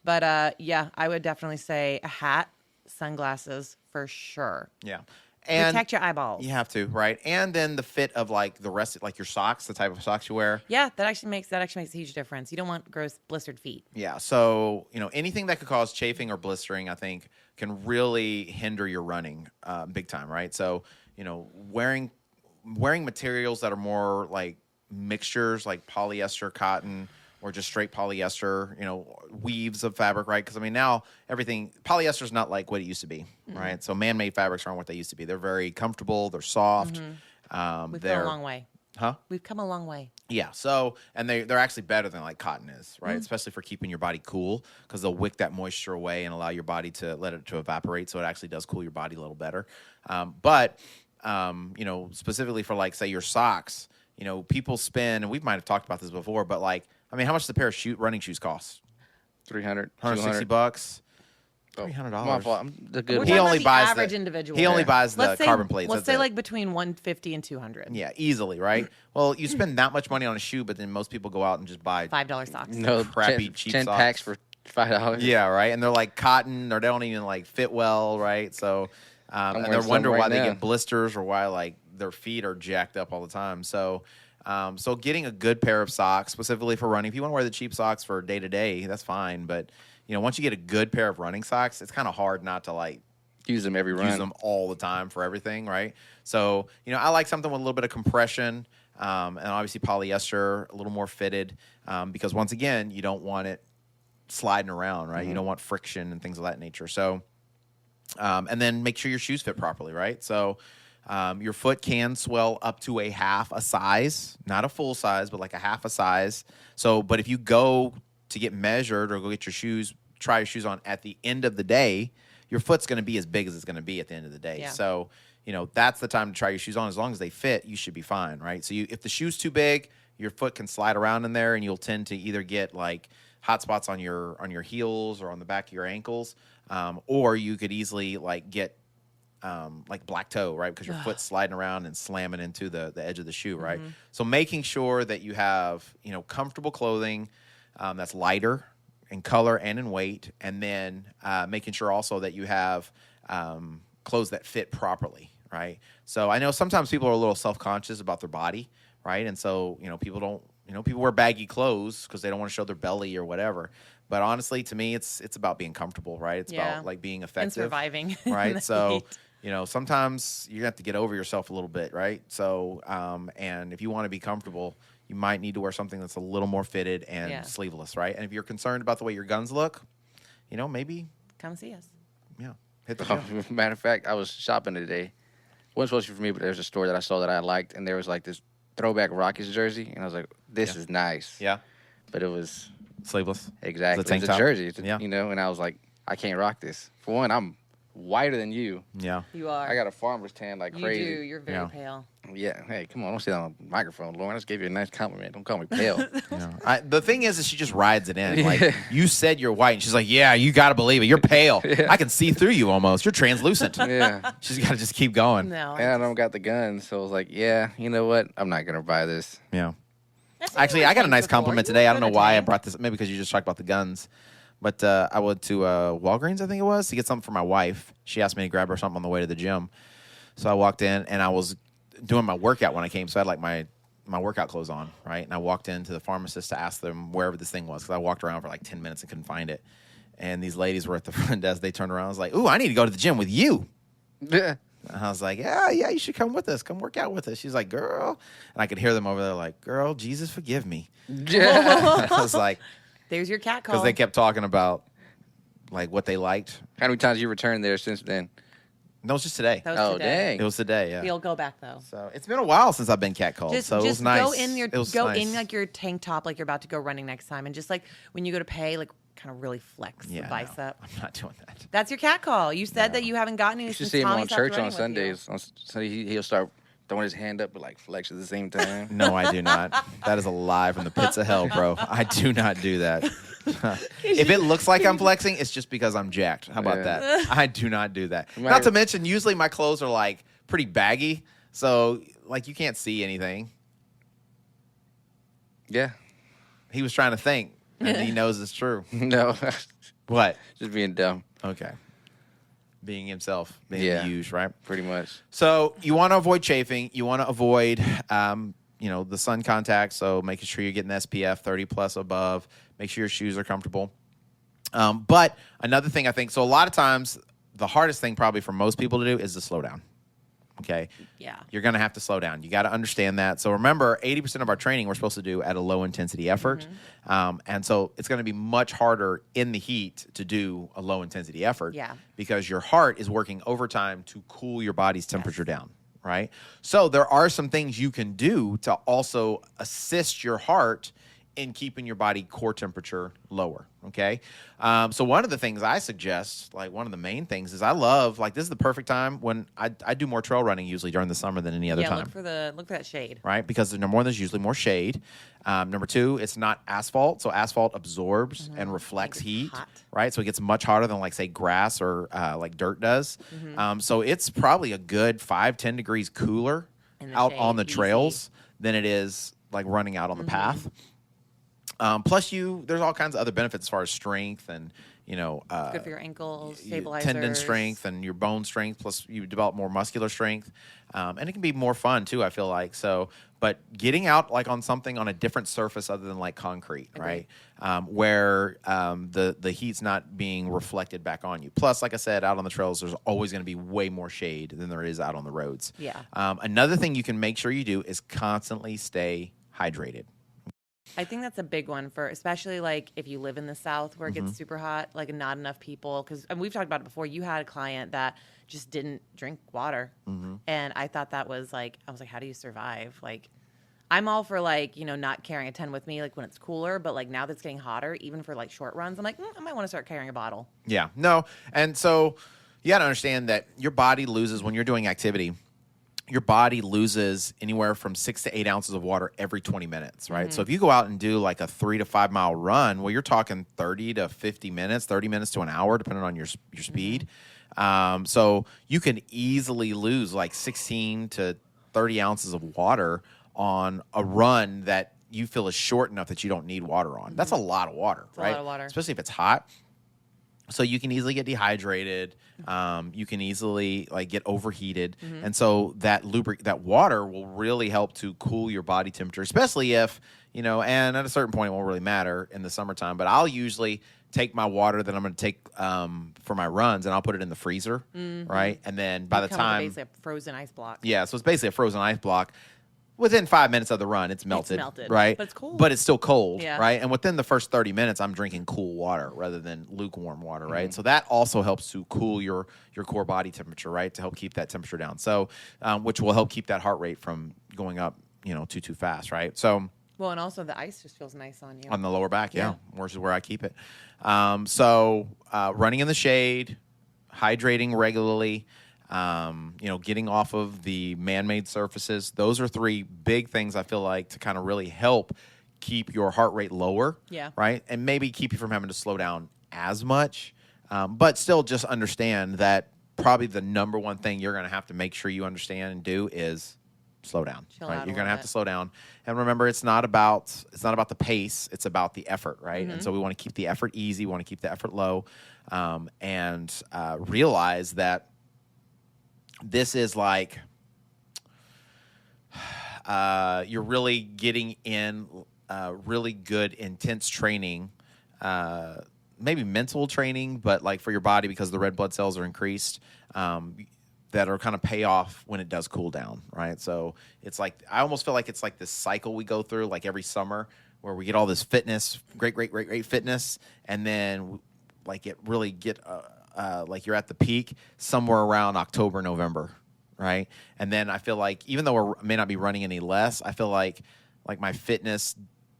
but yeah, I would definitely say a hat, sunglasses for sure. Yeah. And Protect your eyeballs. you have to, right? And then the fit of like the rest, like your socks, the type of socks you wear. Yeah, that actually makes a huge difference. You don't want gross blistered feet. Yeah. So, anything that could cause chafing or blistering, I think, can really hinder your running big time, right? So, wearing wearing materials that are more like mixtures, like polyester, cotton, or just straight polyester, weaves of fabric, right? Because, now polyester is not like what it used to be, right? So man-made fabrics aren't what they used to be. They're very comfortable. They're soft. We've come a long way. Huh? We've come a long way. Yeah. So, and they're actually better than like cotton is, right? Especially for keeping your body cool, because they'll wick that moisture away and allow your body to let it to evaporate. So it actually does cool your body a little better. But specifically for like, say, your socks, people spend, and we might have talked about this before, but like, how much does a pair of running shoes cost? $300, $160. Oh, $300. my fault. I'm the good. We're He talking only about the buys average individual. He only buys the Let's say, carbon plates. Let's That's say it. like between $150 and $200. Yeah, easily, right? Well, you spend that much money on a shoe, but then most people go out and just buy $5 socks. No, crappy, 10, cheap 10 socks. packs for $5. Yeah, right. And they're like cotton, or they don't even like fit well, right? So, and wearing they're some wonder right why they now. get blisters or why like their feet are jacked up all the time. So, so getting a good pair of socks specifically for running. If you want to wear the cheap socks for day to day, that's fine. But once you get a good pair of running socks, it's kind of hard not to like Use them every run. use them all the time for everything, right? So, I like something with a little bit of compression, and obviously polyester, a little more fitted, because once again, you don't want it sliding around, right? You don't want friction and things of that nature. So, and then make sure your shoes fit properly, right? So, your foot can swell up to a half a size, not a full size, but like a half a size. So, but if you go to get measured or go get your shoes, try your shoes on at the end of the day, your foot's going to be as big as it's going to be at the end of the day. Yeah. So, that's the time to try your shoes on. As long as they fit, you should be fine, right? So if the shoe's too big, your foot can slide around in there, and you'll tend to either get like hot spots on your heels or on the back of your ankles, or you could easily like get like black toe, right? Because your foot's sliding around and slamming into the edge of the shoe, right? So making sure that you have, comfortable clothing that's lighter in color and in weight, and then making sure also that you have clothes that fit properly, right? So I know sometimes people are a little self-conscious about their body, right? And so, people wear baggy clothes because they don't want to show their belly or whatever. But honestly, to me, it's about being comfortable, right? It's about like being effective. And surviving. Right? The So, heat. sometimes you have to get over yourself a little bit, right? So, and if you want to be comfortable, you might need to wear something that's a little more fitted and sleeveless, right? And if you're concerned about the way your guns look, maybe, Come see us. hit the gym. Matter of fact, I was shopping today. Wasn't supposed to be for me, but there's a store that I saw that I liked, and there was like this throwback Rockies jersey, and I was like, "This is nice." Yeah. But it was Sleeveless. exactly It's a tank it was top? a jersey, Yeah. And I was like, "I can't rock this." For one, I'm whiter than you. Yeah. You are. I got a farmer's tan like You crazy. do. You're very Yeah. pale. Yeah. Hey, come on, don't say that on the microphone, Lauren. I just gave you a nice compliment. Don't call me pale. Yeah. The thing is she just rides it in. Like, you said you're white, and she's like, yeah, you got to believe it. You're pale. I can see through you almost. You're translucent. Yeah. She's got to just keep going. No. And I don't got the gun, so I was like, yeah, you know what? I'm not gonna buy this. Yeah. I've seen Actually, you wear I got a tanks nice before. compliment You today. I look don't know good in a why I tank. brought this. Maybe because you just talked about the guns. But I went to Walgreens, I think it was, to get something for my wife. She asked me to grab her something on the way to the gym. So I walked in, and I was doing my workout when I came. So I had like my workout clothes on, right? And I walked into the pharmacist to ask them wherever this thing was, because I walked around for like 10 minutes and couldn't find it. And these ladies were at the front desk. They turned around. I was like, ooh, I need to go to the gym with you. Yeah. And I was like, yeah, you should come with us. Come work out with us. She's like, girl. And I could hear them over there like, girl, Jesus, forgive me. Yeah. I was like, There's your cat call. because they kept talking about like what they liked. How many times you returned there since then? No, it was just today. That was Oh, today. dang. It was today, yeah. You'll go back though. So it's been a while since I've been catcalled. Just, so it was nice. go in It was go nice. in like your tank top, like you're about to go running next time, and just like when you go to pay, like kind of really flex the no, bicep. I'm not doing that. That's your cat call. You said that you haven't gotten any You should since see him Tommy on stopped church running on with Sundays. On Sunday, he'll start throwing his hand up, but like flex at the same time. No, I do not. That is a lie from the pits of hell, bro. I do not do that. If it looks like I'm flexing, it's just because I'm jacked. How about Yeah. that? I do not do that. Right. Not to mention, usually my clothes are like pretty baggy, so like you can't see anything. Yeah. He was trying to think, and he knows it's true. No. What? Just being dumb, Okay. Being himself, being Yeah. used, right? pretty much. So you want to avoid chafing. You want to avoid, the sun contact. So making sure you're getting SPF 30 plus above. Make sure your shoes are comfortable. But another thing I think, so a lot of times the hardest thing probably for most people to do is to slow down, Okay. Yeah. You're going to have to slow down. You got to understand that. So remember, 80% of our training we're supposed to do at a low intensity effort. And so it's going to be much harder in the heat to do a low intensity effort. Yeah. Because your heart is working overtime to cool your body's temperature down. Right. So there are some things you can do to also assist your heart in keeping your body core temperature lower. Okay. So one of the things I suggest, like one of the main things is I love, like, this is the perfect time when I do more trail running usually during the summer than any other time. Look for that shade. Right. Because number one, there's usually more shade. Number two, it's not asphalt. So asphalt absorbs and reflects heat. Hot. Right. So it gets much hotter than, like, say, grass or like dirt does. So it's probably a good 5-10 degrees cooler out shade, on the easy. trails than it is like running out on the path. Plus, there's all kinds of other benefits as far as strength and, Good for your ankles, stabilizers. tendon strength and your bone strength. Plus, you develop more muscular strength, and it can be more fun too, I feel like. So, but getting out like on something on a different surface other than like concrete, right? Where the heat's not being reflected back on you. Plus, like I said, out on the trails, there's always going to be way more shade than there is out on the roads. Yeah. Another thing you can make sure you do is constantly stay hydrated. I think that's a big one for, especially like if you live in the South where it gets super hot, like not enough people. Because we've talked about it before. You had a client that just didn't drink water, and I thought that was like, I was like, how do you survive? Like, I'm all for like not carrying a ton with me like when it's cooler, but like now that it's getting hotter, even for like short runs, I'm like, I might want to start carrying a bottle. Yeah, no, and so you got to understand that your body loses when you're doing activity. Your body loses anywhere from 6 to 8 ounces of water every 20 minutes, right? So if you go out and do like a 3 to 5 mile run, well, you're talking 30 to 50 minutes, 30 minutes to an hour, depending on your speed. So you can easily lose like 16 to 30 ounces of water on a run that you feel is short enough that you don't need water on. That's a lot of water, right? A lot of water. Especially if it's hot. So you can easily get dehydrated. You can easily like get overheated, and so that water will really help to cool your body temperature, especially if And at a certain point, it won't really matter in the summertime. But I'll usually take my water that I'm going to take for my runs, and I'll put it in the freezer, right? And then by the time, basically a frozen ice block. Yeah, so it's basically a frozen ice block. Within 5 minutes of the run, it's melted, right? But it's cold. But it's still cold, Yeah. right? And within the first 30 minutes, I'm drinking cool water rather than lukewarm water, right? So that also helps to cool your core body temperature, right? To help keep that temperature down. So, which will help keep that heart rate from going up, too fast, right? So, well, and also the ice just feels nice on you. on the lower back, which is where I keep it. So, running in the shade, hydrating regularly. Getting off of the man-made surfaces. Those are three big things I feel like to kind of really help keep your heart rate lower. Yeah. Right. And maybe keep you from having to slow down as much. But still just understand that probably the number one thing you're going to have to make sure you understand and do is slow down. Chill right. out a You're going to little have bit. to slow down. And remember, it's not about the pace. It's about the effort. Right. And so we want to keep the effort easy. We want to keep the effort low. And realize that this is like you're really getting in really good, intense training, maybe mental training, but like for your body because the red blood cells are increased, that are kind of pay off when it does cool down, right? So it's like I almost feel like it's like this cycle we go through like every summer where we get all this fitness, great fitness, and then like it really get like you're at the peak somewhere around October, November, right? And then I feel like even though we may not be running any less, I feel like my fitness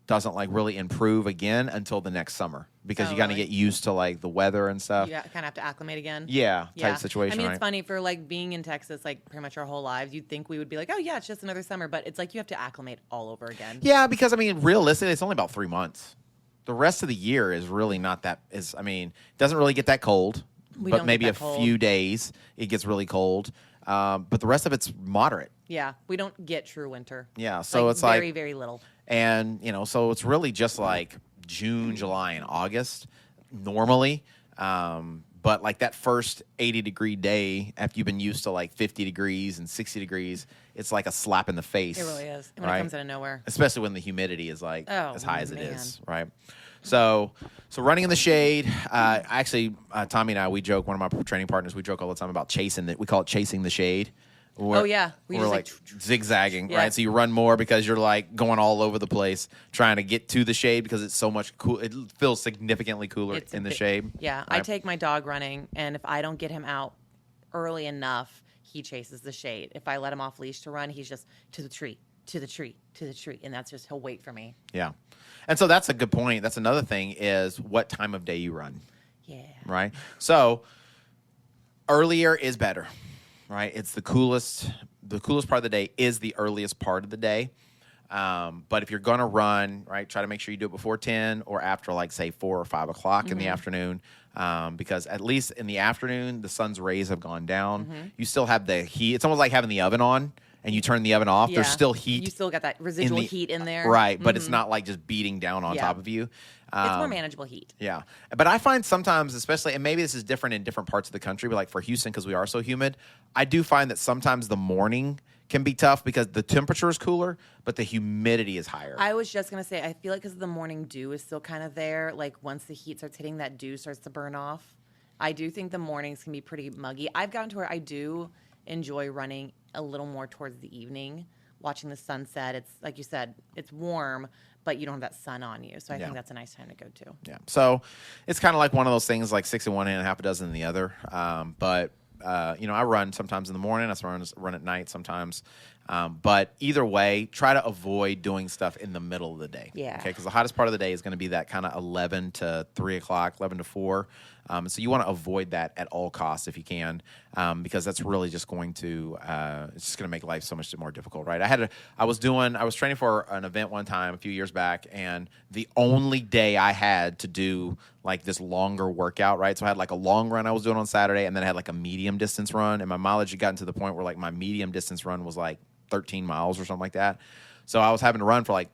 doesn't like really improve again until the next summer because you got to get used to like the weather and stuff. You kind of have to acclimate again. Yeah, type situation. I mean, right? it's funny for like being in Texas, like pretty much our whole lives. You'd think we would be like, oh yeah, it's just another summer, but it's like you have to acclimate all over again. Yeah, because I mean, realistically, it's only about 3 months. The rest of the year is really not that. I mean, it doesn't really get that cold. But maybe a few days it gets really cold. But the rest of it's moderate. Yeah, we don't get true winter. Yeah, so it's like very, very little. And, so it's really just like June, July, and August normally. But like that first 80-degree day after you've been used to like 50 degrees and 60 degrees, it's like a slap in the face. It really is. And when it comes out of nowhere. Especially when the humidity is like as high as it man. is, right? So running in the shade. Actually, Tommy and I, we joke. One of my training partners, we joke all the time about chasing. We call it chasing the shade. Oh, yeah. We We're just, like zigzagging, Yeah. right? So you run more because you're like going all over the place trying to get to the shade because it's so much cool. It feels significantly cooler It's a in the bit- shade. Yeah, I right? take my dog running, and if I don't get him out early enough, he chases the shade. If I let him off leash to run, he's just to the tree, to the tree, to the tree, and that's just he'll wait for me. Yeah. And so that's a good point. That's another thing is what time of day you run, Yeah. right? So earlier is better, right? It's the coolest part of the day is the earliest part of the day. But if you're going to run, right, try to make sure you do it before 10 or after, like, say, 4 or 5 o'clock in the afternoon, because at least in the afternoon, the sun's rays have gone down. You still have the heat. It's almost like having the oven on and you turn the oven off. Yeah. There's still heat. You still got that residual heat in there. Right, but it's not like just beating down on Yeah. top of you. It's more manageable heat. Yeah. But I find sometimes, especially, and maybe this is different in different parts of the country, but like for Houston, because we are so humid, I do find that sometimes the morning can be tough because the temperature is cooler, but the humidity is higher. I was just going to say, I feel like because the morning dew is still kind of there, like once the heat starts hitting, that dew starts to burn off. I do think the mornings can be pretty muggy. I've gotten to where I do enjoy running a little more towards the evening, watching the sunset. It's like you said, it's warm, but you don't have that sun on you. So I think that's a nice time to go to. Yeah. So it's kind of like one of those things, like 6 in one hand and half a dozen in the other. But I run sometimes in the morning. I run at night sometimes. But either way, try to avoid doing stuff in the middle of the day. Yeah. Okay. Because the hottest part of the day is going to be that kind of 11 to 3 o'clock, 11 to 4. So you want to avoid that at all costs if you can, because that's really just going to it's just going to make life so much more difficult, right? I was training for an event one time a few years back, and the only day I had to do like this longer workout, right? So I had like a long run I was doing on Saturday, and then I had like a medium distance run, and my mileage had gotten to the point where like my medium distance run was like 13 miles or something like that. So I was having to run for like,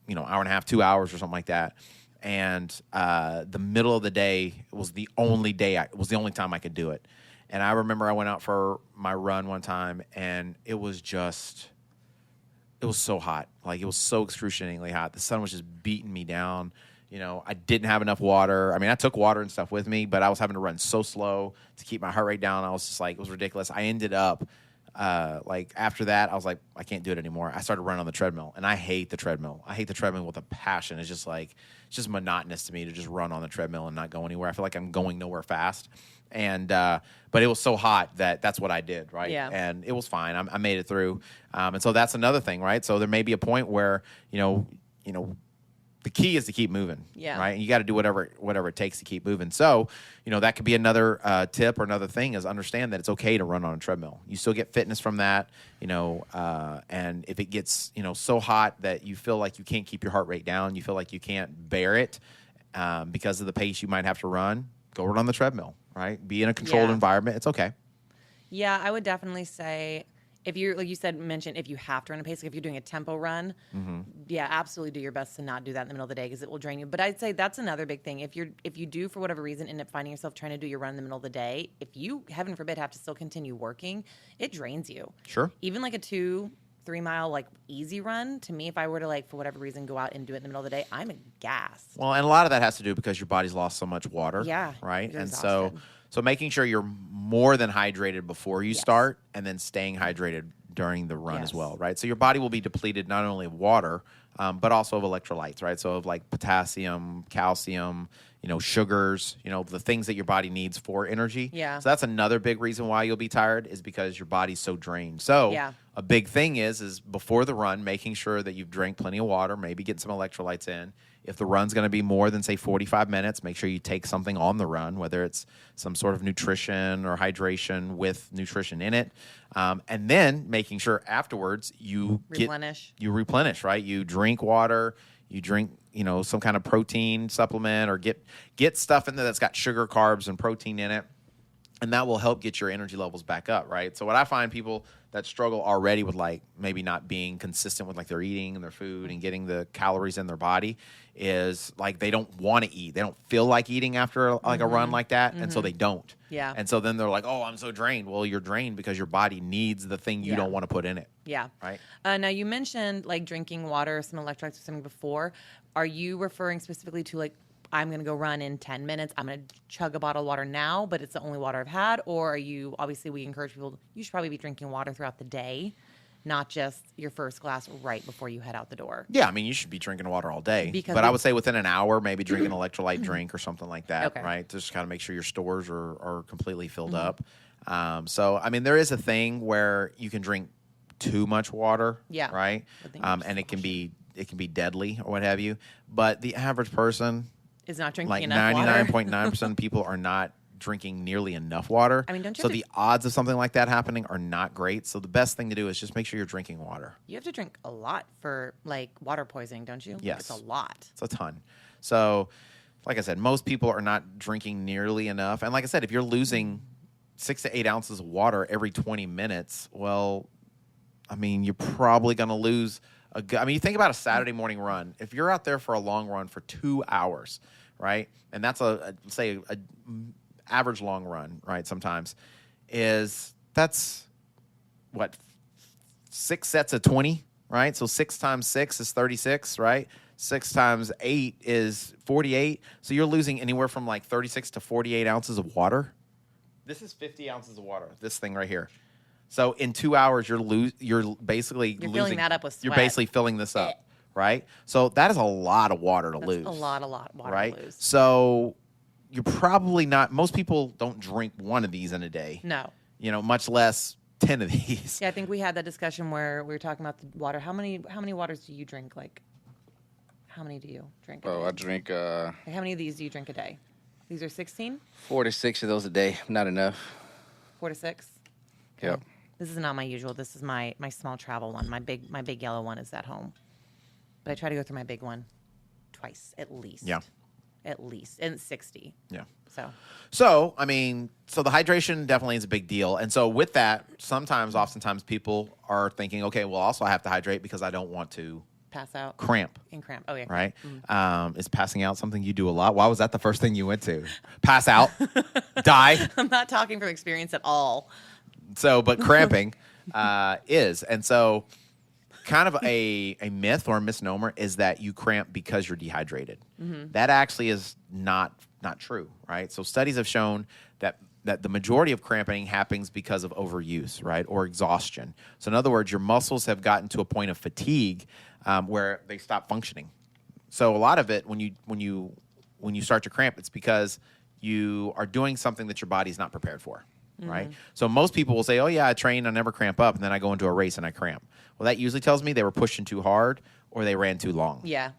hour and a half, 2 hours or something like that. And the middle of the day was the only time I could do it. And I remember I went out for my run one time, and it was so hot. Like, it was so excruciatingly hot. The sun was just beating me down. I didn't have enough water. I mean, I took water and stuff with me, but I was having to run so slow to keep my heart rate down. I was just like, it was ridiculous. I ended up, after that, I was like, I can't do it anymore. I started running on the treadmill, and I hate the treadmill. I hate the treadmill with a passion. It's just monotonous to me to just run on the treadmill and not go anywhere. I feel like I'm going nowhere fast. And, but it was so hot that's what I did. Right. Yeah. And it was fine. I made it through. And so that's another thing, right? So there may be a point where, the key is to keep moving, Yeah. right? And you got to do whatever it takes to keep moving. So, that could be another tip or another thing is understand that it's okay to run on a treadmill. You still get fitness from that, and if it gets, so hot that you feel like you can't keep your heart rate down, you feel like you can't bear it because of the pace you might have to run, go run on the treadmill, right? Be in a controlled Yeah. environment. It's okay. Yeah, I would definitely say if you're, like you said, mentioned if you have to run a pace, like if you're doing a tempo run, yeah, absolutely do your best to not do that in the middle of the day because it will drain you. But I'd say that's another big thing. If you do for whatever reason end up finding yourself trying to do your run in the middle of the day, if you, heaven forbid, have to still continue working, it drains you. Sure. Even like a 2-3 mile like easy run, to me, if I were to like for whatever reason go out and do it in the middle of the day, I'm gassed. Well, and a lot of that has to do because your body's lost so much water. Yeah, Right. you're And exhausted. so making sure you're more than hydrated before you Yes. start, and then staying hydrated during the run as Yes. well, right? So your body will be depleted not only of water, but also of electrolytes, right? So of like potassium, calcium, sugars, the things that your body needs for energy. Yeah. So that's another big reason why you'll be tired is because your body's so drained. So Yeah. a big thing is before the run, making sure that you've drank plenty of water, maybe getting some electrolytes in. If the run's going to be more than, say, 45 minutes, make sure you take something on the run, whether it's some sort of nutrition or hydration with nutrition in it. And then making sure afterwards you replenish, right? You drink water, you drink, some kind of protein supplement or get stuff in there that's got sugar, carbs, and protein in it. And that will help get your energy levels back up, right? So what I find people that struggle already with like maybe not being consistent with like their eating and their food and getting the calories in their body is like they don't want to eat. They don't feel like eating after like a run like that, and so they don't. Yeah. And so then they're like, "Oh, I'm so drained." Well, you're drained because your body needs the thing you Yeah. don't want to put in it. Yeah. Right. Now, you mentioned like drinking water, some electrolytes or something before. Are you referring specifically to like I'm going to go run in 10 minutes. I'm going to chug a bottle of water now, but it's the only water I've had. Or are you, obviously, we encourage people, you should probably be drinking water throughout the day, not just your first glass right before you head out the door. Yeah, I mean, you should be drinking water all day. But I would say within an hour, maybe drink an electrolyte drink or something like that, right? Just kind of make sure your stores are completely filled up. So, I mean, there is a thing where you can drink too much water, right? And it can be deadly or what have you. But the average person is not drinking like enough water. 99.9% of people are not drinking nearly enough water. I mean, don't you so the odds of something like that happening are not great. So the best thing to do is just make sure you're drinking water. You have to drink a lot for like water poisoning, don't you? Yes. It's a lot. It's a ton. So like I said, most people are not drinking nearly enough. And like I said, if you're losing 6 to 8 ounces of water every 20 minutes, well, I mean, you're probably going to lose I mean, you think about a Saturday morning run. If you're out there for a long run for 2 hours, right? And that's say a average long run, right? Sometimes that's what 6 sets of 20, right? So 6 times 6 is 36, right? 6 times 8 is 48. So you're losing anywhere from like 36 to 48 ounces of water. This is 50 ounces of water. This thing right here. So in 2 hours, you're basically losing. Filling that up with sweat. You're basically filling this up, right? So that is a lot of water to lose. A lot of water right? to lose. So you're probably not. Most people don't drink one of these in a day. No. Much less 10 of these. Yeah, I think we had that discussion where we were talking about the water. How many waters do you drink? Like, how many do you drink? I drink. Like, how many of these do you drink a day? These are 16. 4 to 6 of those a day. Not enough. 4 to 6. Okay. Yep. This is not my usual. This is my small travel one. My big yellow one is at home. But I try to go through my big one twice at least. Yeah. At least. And it's 60. Yeah. So, I mean, the hydration definitely is a big deal. And so with that, oftentimes people are thinking, okay, well, also I have to hydrate because I don't want to pass out. Cramp. Oh, yeah. Right? Is passing out something you do a lot? Why was that the first thing you went to? Pass out? Die? I'm not talking from experience at all. So, but cramping is. And so kind of a myth or a misnomer is that you cramp because you're dehydrated. Mm-hmm. That actually is not true, right? So studies have shown that the majority of cramping happens because of overuse, right, or exhaustion. So in other words, your muscles have gotten to a point of fatigue where they stop functioning. So a lot of it, when you start to cramp, it's because you are doing something that your body's not prepared for. Right? So most people will say, oh, yeah, I train, I never cramp up, and then I go into a race and I cramp. Well, that usually tells me they were pushing too hard or they ran too long. Yeah.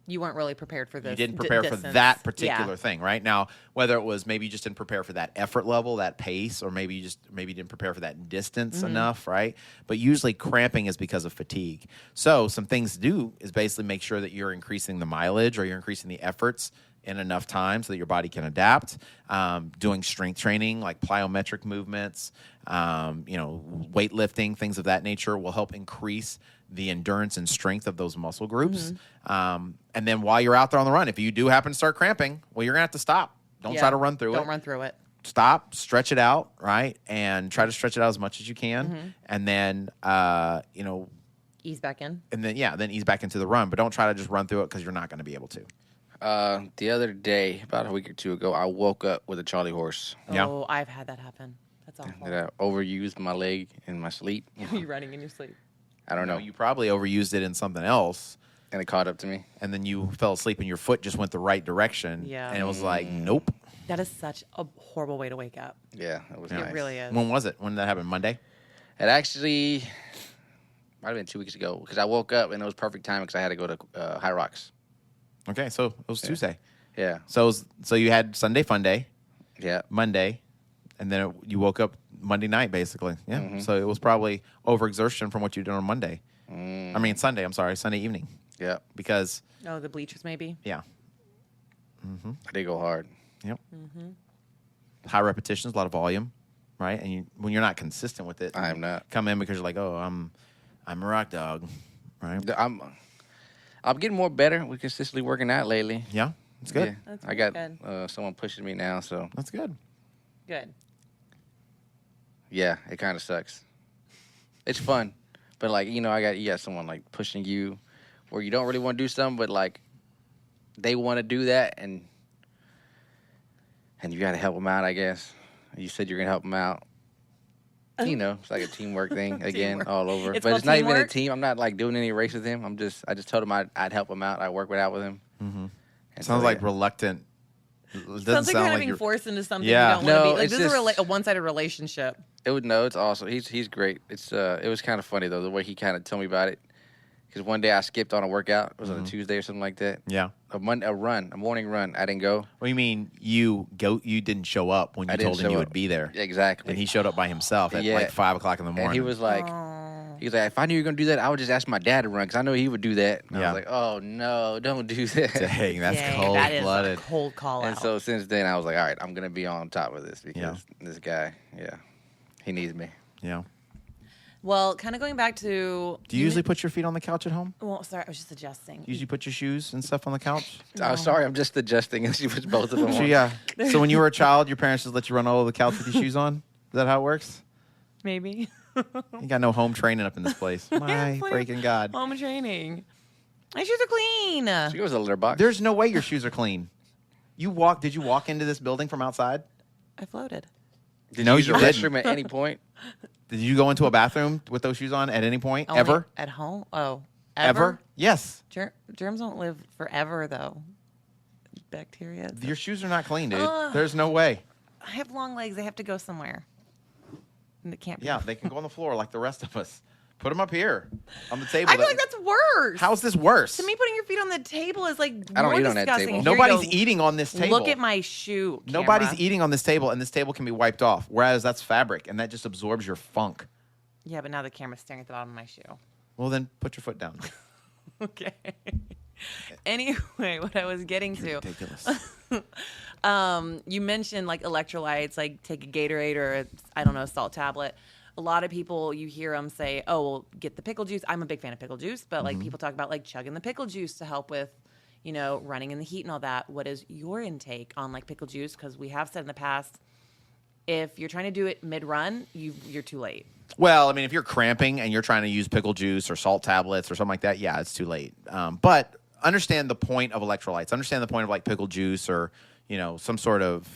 You weren't really prepared for this. You didn't prepare for that particular thing, right? Now, whether it was maybe you just didn't prepare for that effort level, that pace, or maybe you didn't prepare for that distance enough, right? But usually cramping is because of fatigue. So some things to do is basically make sure that you're increasing the mileage or you're increasing the efforts in enough time so that your body can adapt. Doing strength training like plyometric movements, weightlifting, things of that nature will help increase the endurance and strength of those muscle groups. And then while you're out there on the run, if you do happen to start cramping, well, you're going to have to stop. Don't try to run through it. Don't run through it. Stop, stretch it out, right? And try to stretch it out as much as you can. And then, ease back in. And then ease back into the run. But don't try to just run through it because you're not going to be able to. The other day, about a week or two ago, I woke up with a Charlie horse. Oh, I've had that happen. That's awful. That I overused my leg in my sleep. You're running in your sleep. I don't know. You probably overused it in something else. And it caught up to me. And then you fell asleep and your foot just went the right direction. Yeah. And it was like, nope. That is such a horrible way to wake up. Yeah, it was nice. It really is. When was it? When did that happen? Monday? It actually might have been 2 weeks ago because I woke up and it was perfect time because I had to go to High Rocks. Okay, so it was Tuesday. Yeah. So you had Sunday fun day. Yeah. Monday, and then you woke up Monday night basically. Yeah. So it was probably overexertion from what you did on Monday. I mean Sunday. I'm sorry, Sunday evening. Yeah. Because. Oh, the bleachers maybe. Yeah. I did go hard. Yep. High repetitions, a lot of volume, right? And when you're not consistent with it, I am not. Come in because you're like, oh, I'm a rock dog, right? I'm getting more better with consistently working out lately. Yeah, it's good. Yeah. That's I got good. someone pushing me now, so That's good. Good. yeah, it kind of sucks. It's fun, but you got someone like pushing you, where you don't really want to do something, but like they want to do that, and and you got to help them out, I guess. You said you're going to help them out. You know, it's like a teamwork thing again, Teamwork. all over. It's But called it's not even a teamwork? team. I'm not like doing any race with him. I just told him I'd help him out. I work out with him. Mm-hmm. And Sounds so, like yeah. reluctant. It doesn't Sounds like you're kind of being you're. forced into something Yeah. you don't want to No, be. Like, it's this is just- a one-sided relationship. It's awesome. He's great. It was kind of funny though the way he kind of told me about it. Because one day I skipped on a workout. It was on a Tuesday or something like that. Yeah. A morning run. I didn't go. What do you mean you didn't show up when I you didn't told him show you up. would be there? Exactly. And he showed up by himself at Yeah. like 5 o'clock in the morning. And he was like, Oh. if I knew you were gonna do that, I would just ask my dad to run because I know he would do that. And Yeah. I was like, oh no, don't do that. Dang, that's Dang, cold that is blooded. a cold call And out. so since then, I was like, all right, I'm gonna be on top of this because Yeah. this guy, he needs me. Yeah. Well, kind of going back to... Do you usually put your feet on the couch at home? Well, sorry, I was just adjusting. You usually put your shoes and stuff on the couch? I'm sorry, I'm just adjusting. And she puts both of them So on. yeah. So when you were a child, your parents just let you run all over the couch with your shoes on? Is that how it works? Maybe. You got no home training up in this place. My plenty of freaking God. Home training. My shoes are clean. She goes to the litter box. There's no way your shoes are clean. Did you walk into this building from outside? I floated. Did No, you use you the didn't. restroom at any point? Did you go into a bathroom with those shoes on at any point? Only Ever? At home? Oh. Ever? Yes. Germs don't live forever, though. Bacteria. Your shoes are not clean, dude. Ugh. There's no way. I have long legs. They have to go somewhere. And it can't be. Yeah, they can go on the floor like the rest of us. Put them up here on the table. I feel like that's worse. How's this worse? To me, putting your feet on the table is like I don't more eat on that disgusting. table. Here you Nobody's go. eating on this table. Look at my shoe. Nobody's camera. eating on this table, and this table can be wiped off. Whereas that's fabric, and that just absorbs your funk. Yeah, but now the camera's staring at the bottom of my shoe. Well, then put your foot down. Okay. Anyway, what I was getting to. Ridiculous. You mentioned like electrolytes, like take a Gatorade or a salt tablet. A lot of people, you hear them say, "Oh, well, get the pickle juice." I'm a big fan of pickle juice, but like people talk about like chugging the pickle juice to help with, running in the heat and all that. What is your intake on like pickle juice? Because we have said in the past, if you're trying to do it mid-run, you're too late. Well, I mean, if you're cramping and you're trying to use pickle juice or salt tablets or something like that, yeah, it's too late. But understand the point of electrolytes. Understand the point of like pickle juice or some sort of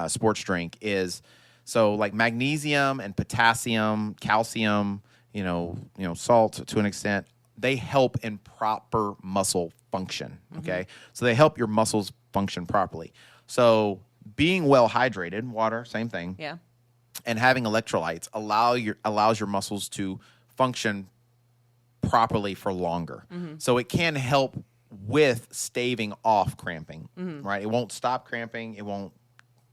sports drink is so like magnesium and potassium, calcium, salt to an extent. They help in proper muscle function. Okay, so they help your muscles function properly. So being well hydrated, water, same thing. Yeah. And having electrolytes allows your muscles to function properly for longer. So it can help with staving off cramping, right? It won't stop cramping. It won't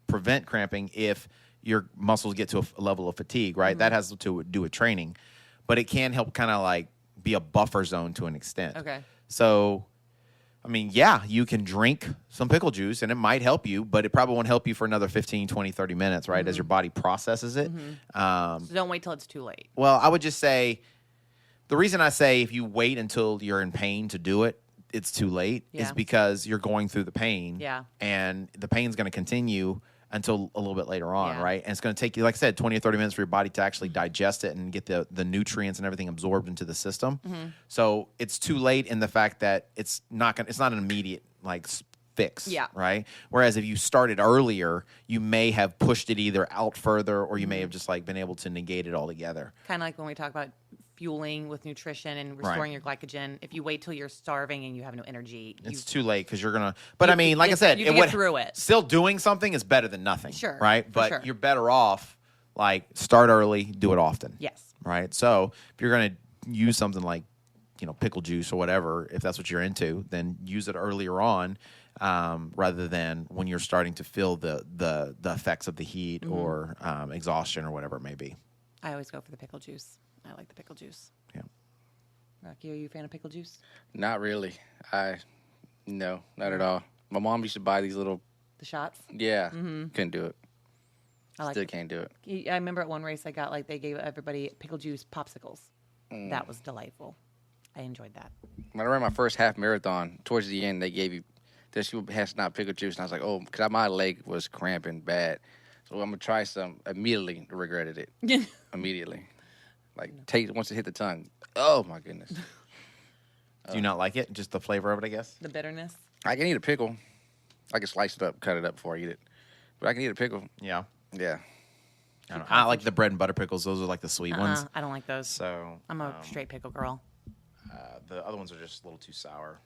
prevent cramping if your muscles get to a level of fatigue, right? That has to do with training. But it can help kind of like be a buffer zone to an extent. Okay. So, I mean, yeah, you can drink some pickle juice and it might help you, but it probably won't help you for another 15, 20, 30 minutes, right, as your body processes it. So don't wait till it's too late. Well, I would just say the reason I say if you wait until you're in pain to do it, it's too late is Yeah. because you're going through the pain. Yeah. And the pain's going to continue until a little bit later on, Yeah. right? And it's going to take you, like I said, 20 or 30 minutes for your body to actually digest it and get the nutrients and everything absorbed into the system. So it's too late in the fact that it's not an immediate like fix, Yeah. right? Whereas if you started earlier, you may have pushed it either out further or you may have just like been able to negate it altogether. Kind of like when we talk about fueling with nutrition and restoring your glycogen. If you wait till you're starving and you have no energy, It's too late because you're gonna. But I mean, like I you- said, you can get through it. Still doing something is better than nothing. Sure, right? for But sure. you're better off like start early, do it often. Yes. Right. So if you're gonna use something like pickle juice or whatever, if that's what you're into, then use it earlier on, rather than when you're starting to feel the effects of the heat or exhaustion or whatever it may be. I always go for the pickle juice. I like the pickle juice. Yeah. Rocky, are you a fan of pickle juice? Not really. No, not at all. My mom used to buy these little, The shots? couldn't do it. I like Still can't do it. I remember at one race I got they gave everybody pickle juice popsicles. That was delightful. I enjoyed that. When I ran my first half marathon, towards the end, they gave you this has not pickle juice, and I was like, oh, because my leg was cramping bad. So I'm gonna try some. Immediately regretted it. Immediately, like taste once it hit the tongue. Oh my goodness. Do you not like it? Just the flavor of it, I guess. The bitterness. I can eat a pickle. I can slice it up, cut it up before I eat it. But I can eat a pickle. Yeah. Yeah. I like the bread and butter pickles. Those are like the sweet ones. I don't like those. So I'm a straight pickle girl. the other ones are just a little too sour.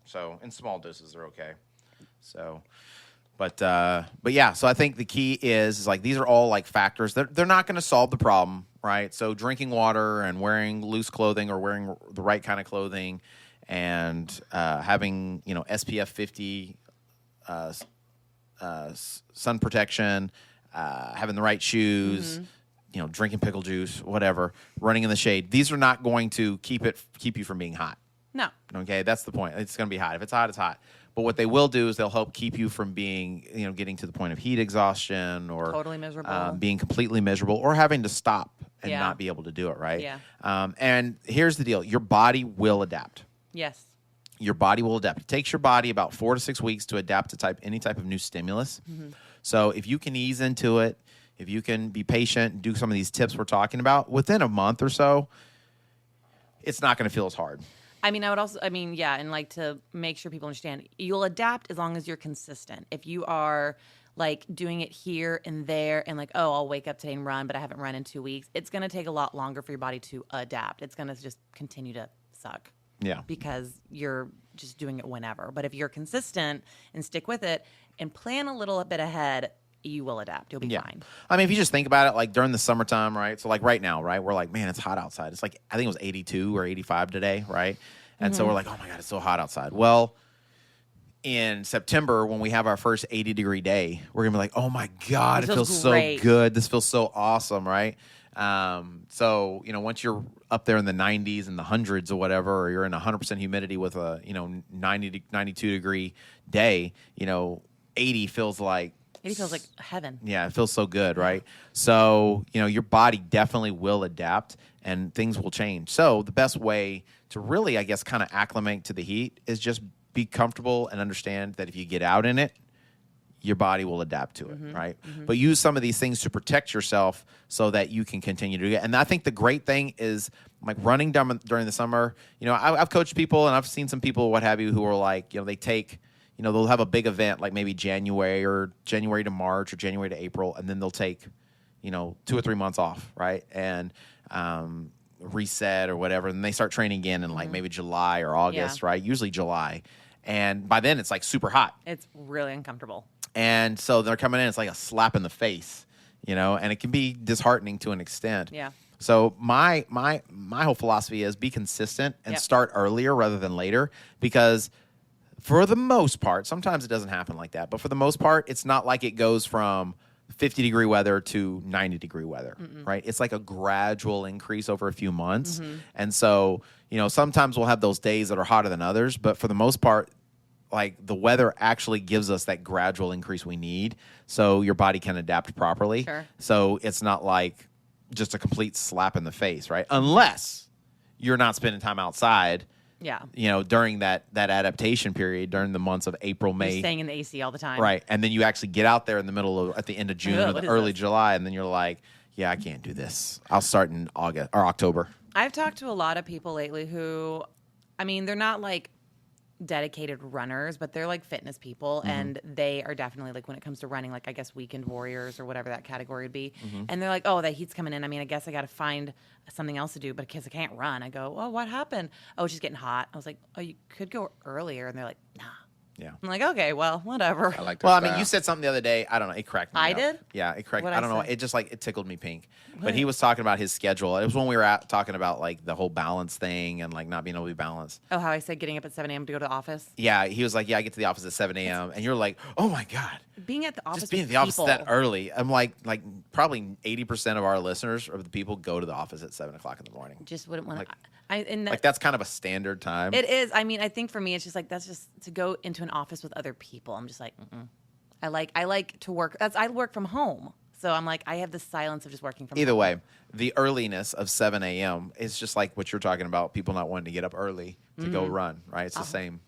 So in small doses, they're okay. So, but yeah. So I think the key is like these are all like factors. They're not going to solve the problem, right? So drinking water and wearing loose clothing or wearing the right kind of clothing, and having SPF 50 sun protection, having the right shoes, drinking pickle juice, whatever, running in the shade. These are not going to keep you from being hot. No. Okay, that's the point. It's going to be hot. If it's hot, it's hot. But what they will do is they'll help keep you from being, getting to the point of heat exhaustion or Totally miserable. being completely miserable or having to stop and Yeah. not be able to do it, right? Yeah. And here's the deal. Your body will adapt. Yes. Your body will adapt. It takes your body about 4 to 6 weeks to adapt to any type of new stimulus. So if you can ease into it, if you can be patient and do some of these tips we're talking about, within a month or so, it's not going to feel as hard. I mean, yeah, and like to make sure people understand, you'll adapt as long as you're consistent. If you are like doing it here and there and like, oh, I'll wake up today and run, but I haven't run in 2 weeks, it's going to take a lot longer for your body to adapt. It's going to just continue to suck. Yeah. Because you're just doing it whenever. But if you're consistent and stick with it and plan a little bit ahead, you will adapt. You'll be fine. I mean, if you just think about it, like during the summertime, right? So like right now, right? We're like, man, it's hot outside. It's like, I think it was 82 or 85 today, right? And so we're like, oh my God, it's so hot outside. Well, in September, when we have our first 80-degree day, we're going to be like, oh my God, it feels so good. This feels so awesome, right? So, once you're up there in the 90s and the hundreds or whatever, or you're in 100% humidity with a, 92-degree day, 80 feels like, 80 feels like heaven. Yeah, it feels so good, right? So, your body definitely will adapt and things will change. So the best way to really, I guess, kind of acclimate to the heat is just be comfortable and understand that if you get out in it, your body will adapt to it, right? But use some of these things to protect yourself so that you can continue to do it. And I think the great thing is like running during the summer. I've coached people and I've seen some people, what have you, who are like, they take, they'll have a big event like maybe January to March or January to April, and then they'll take, 2 or 3 months off, right? And reset or whatever. And they start training again in like maybe July or August, right? Usually July. And by then it's like super hot. It's really uncomfortable. And so they're coming in, it's like a slap in the face, and it can be disheartening to an extent. Yeah. So my whole philosophy is be consistent and start earlier rather than later, because for the most part, sometimes it doesn't happen like that, but for the most part, it's not like it goes from 50-degree weather to 90-degree weather, right? It's like a gradual increase over a few months. And so, sometimes we'll have those days that are hotter than others, but for the most part, like the weather actually gives us that gradual increase we need so your body can adapt properly. Sure. So it's not like just a complete slap in the face, right? Unless you're not spending time outside. Yeah. During that adaptation period, during the months of April, May. You're staying in the AC all the time. Right. And then you actually get out there in the middle of, at the end of June or the early July, and then you're like, yeah, I can't do this. I'll start in August or October. I've talked to a lot of people lately who, I mean, they're not like dedicated runners, but they're like fitness people, and they are definitely like, when it comes to running, like I guess weekend warriors or whatever that category would be. And they're like, oh, that heat's coming in. I mean, I guess I got to find something else to do, but because I can't run, I go, oh, what happened? Oh, it's just getting hot. I was like, oh, you could go earlier. And they're like, nah. Yeah. I'm like, okay, well, whatever. I like that Well, I style. mean, you said something the other day. I don't know. It cracked me up. I did? Yeah, it cracked. What'd I I don't know. say? It just like it tickled me pink. But he was talking about his schedule. It was when we were talking about like the whole balance thing and like not being able to be balanced. Oh, how I said getting up at 7 a.m. to go to the office? Yeah, he was like, yeah, I get to the office at 7 a.m. And you're like, oh my God. Being at the office Just being at with the office people. that early. I'm like probably 80% of our listeners or the people go to the office at 7 o'clock in the morning. Just wouldn't want Like- to. And Like that's kind of a standard time. it is. I mean, I think for me, it's just like that's just to go into an office with other people. I'm just like, I like to work. I work from home, so I'm like, I have the silence of just working from Either home. way, the earliness of 7 a.m. is just like what you're talking about. People not wanting to get up early to go run, right? It's the same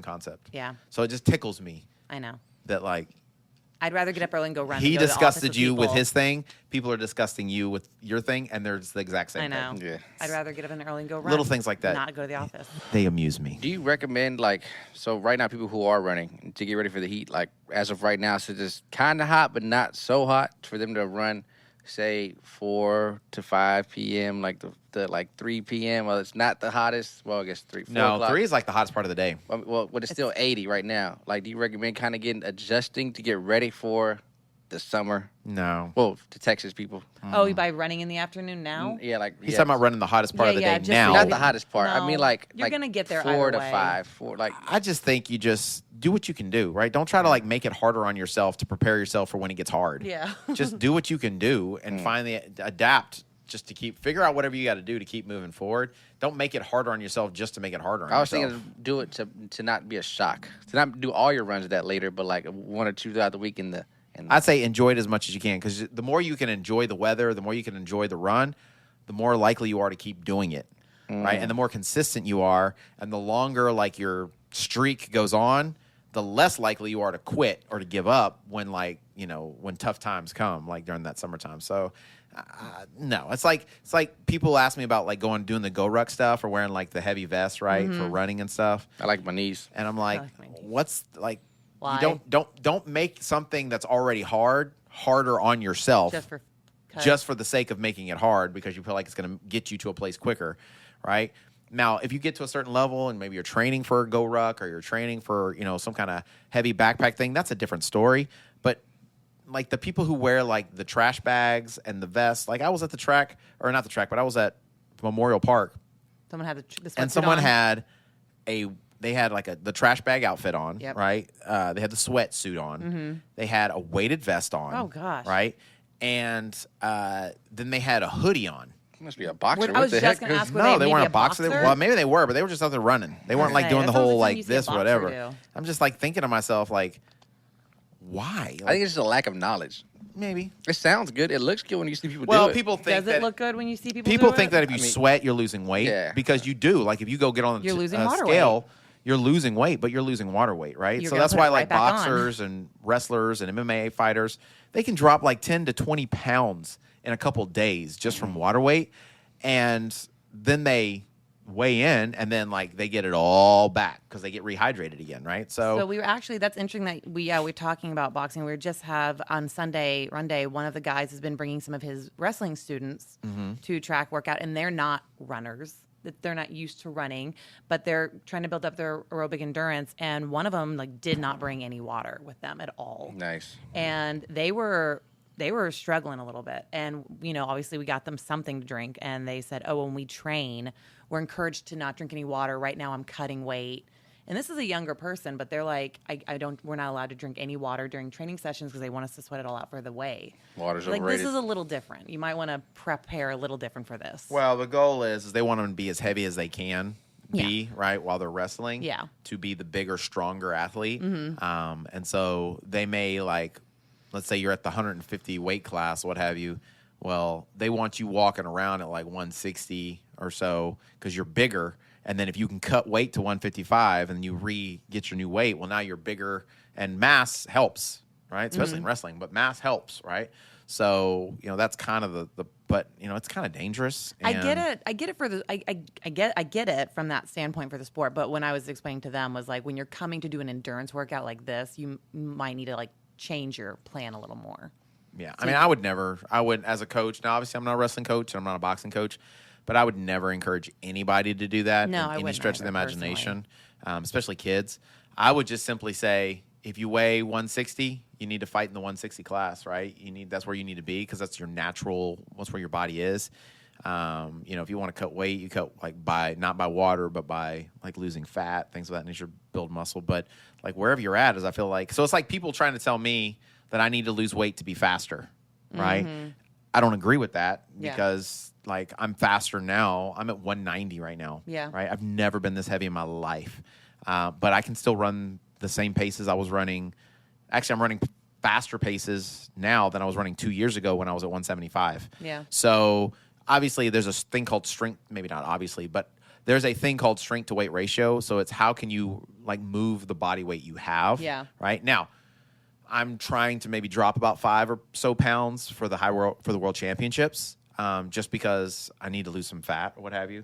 concept. Yeah. So it just tickles me I know. that like I'd rather get up early and go run. He than go to the office disgusted with you with people. his thing. People are disgusting you with your thing, and they're the exact same I know. thing. Yeah. I'd rather get up in early and go run. Little things like that. Not go to the office. They amuse me. Do you recommend, like, so right now people who are running to get ready for the heat, like as of right now, so it's kind of hot but not so hot for them to run, say 4 to 5 p.m. like the like 3 p.m. Well, it's not the hottest. Well, I guess 4 No, o'clock. 3 is like the hottest part of the day. Well, but it's still 80 right now. Like, do you recommend kind of adjusting to get ready for the summer? No. Well, to Texas people. Oh, by running in the afternoon now? Yeah, like He's talking about running the hottest part of the day just now. not the hottest part. I No, mean, like you're gonna get there 4 either to way. 5, 4 like. I just think you just do what you can do, right? Don't try to like make it harder on yourself to prepare yourself for when it gets hard. Yeah. Just do what you can do and finally adapt just to figure out whatever you got to do to keep moving forward. Don't make it harder on yourself just to make it harder on I was yourself. thinking do it to not be a shock. To not do all your runs that later, but like 1 or 2 throughout the week in the I'd say enjoy it as much as you can because the more you can enjoy the weather, the more you can enjoy the run, the more likely you are to keep doing it, right? And the more consistent you are, and the longer like your streak goes on, the less likely you are to quit or to give up when when tough times come, like during that summertime. So, no, it's like people ask me about like doing the go ruck stuff or wearing like the heavy vest, right, for running and stuff. I like my knees. And I'm like, like mine too. what's like? Why? You don't make something that's already harder on yourself Just for the sake of making it hard because you feel like it's going to get you to a place quicker, right? Now, if you get to a certain level and maybe you're training for a go ruck or you're training for some kind of heavy backpack thing, that's a different story. But like the people who wear like the trash bags and the vests, like I was at the track, or not the track, but I was at Memorial Park, someone had the sweatsuit and someone on. had they had like the trash bag outfit on, Yep. right? They had the sweatsuit on. They had a weighted vest on. Oh, gosh. Right? And then they had a hoodie on. Must be a boxer. I was what the just heck? gonna ask, were No, they they maybe weren't a a boxer. boxer? Well, maybe they were, but they were just out there running. They weren't like Right. doing the That's the whole only time you like see a this or boxer whatever. do. I'm just like thinking to myself like, why? I think it's just a lack of knowledge. Maybe. It sounds good. It looks good when you see people Well, do it. people think Does that it look good when you see people people do think it? that if you I mean- sweat, you're losing weight. Yeah. Because you do. Like if you go get on You're losing a water scale, weight. you're losing weight, but you're losing water weight, right? You're So gonna that's put why it like right back on. boxers and wrestlers and MMA fighters, they can drop like 10 to 20 pounds in a couple days just from water weight. And then they weigh in and then like they get it all back because they get rehydrated again, right? So we were actually, that's interesting that we're talking about boxing. We just have on Sunday run day, one of the guys has been bringing some of his wrestling students to track workout, and they're not runners. They're not used to running, but they're trying to build up their aerobic endurance. And one of them like did not bring any water with them at all. Nice. And they were struggling a little bit. And, obviously we got them something to drink. And they said, when we train, we're encouraged to not drink any water. Right now I'm cutting weight. And this is a younger person, but they're like, we're not allowed to drink any water during training sessions because they want us to sweat it all out for the weigh. Water's Like, overrated. this is a little different. You might want to prepare a little different for this. Well, the goal is they want them to be as heavy as they can be, right, while they're wrestling. Yeah. To be the bigger, stronger athlete. And so they may like, let's say you're at the 150 weight class, what have you. Well, they want you walking around at like 160 or so because you're bigger. And then if you can cut weight to 155 and you get your new weight, well, now you're bigger, and mass helps, right? Especially in wrestling, but mass helps, right? So, that's kind of but it's kind of dangerous. I get it. I get it for I get it from that standpoint for the sport. But when I was explaining to them was like, when you're coming to do an endurance workout like this, you might need to like change your plan a little more. Yeah. I mean, I would, as a coach, now obviously I'm not a wrestling coach and I'm not a boxing coach, but I would never encourage anybody to do that No, in I any wouldn't stretch of the either, imagination, especially kids. I would just simply say, if you weigh 160, you need to fight in the 160 class, right? That's where you need to be because that's that's where your body is. If you want to cut weight, you cut like not by water, but by like losing fat, things of that nature, build muscle. But like wherever you're at, I feel like, so it's like people trying to tell me that I need to lose weight to be faster, right? I don't agree with that because like I'm faster now. I'm at 190 right now. Yeah. Right. I've never been this heavy in my life, but I can still run the same paces I was running. Actually, I'm running faster paces now than I was running 2 years ago when I was at 175. Yeah. So obviously there's a thing called strength, maybe not obviously, but there's a thing called strength to weight ratio. So it's how can you like move the body weight you have. Yeah. Right now, I'm trying to maybe drop about 5 or so pounds for the world championships, just because I need to lose some fat or what have you.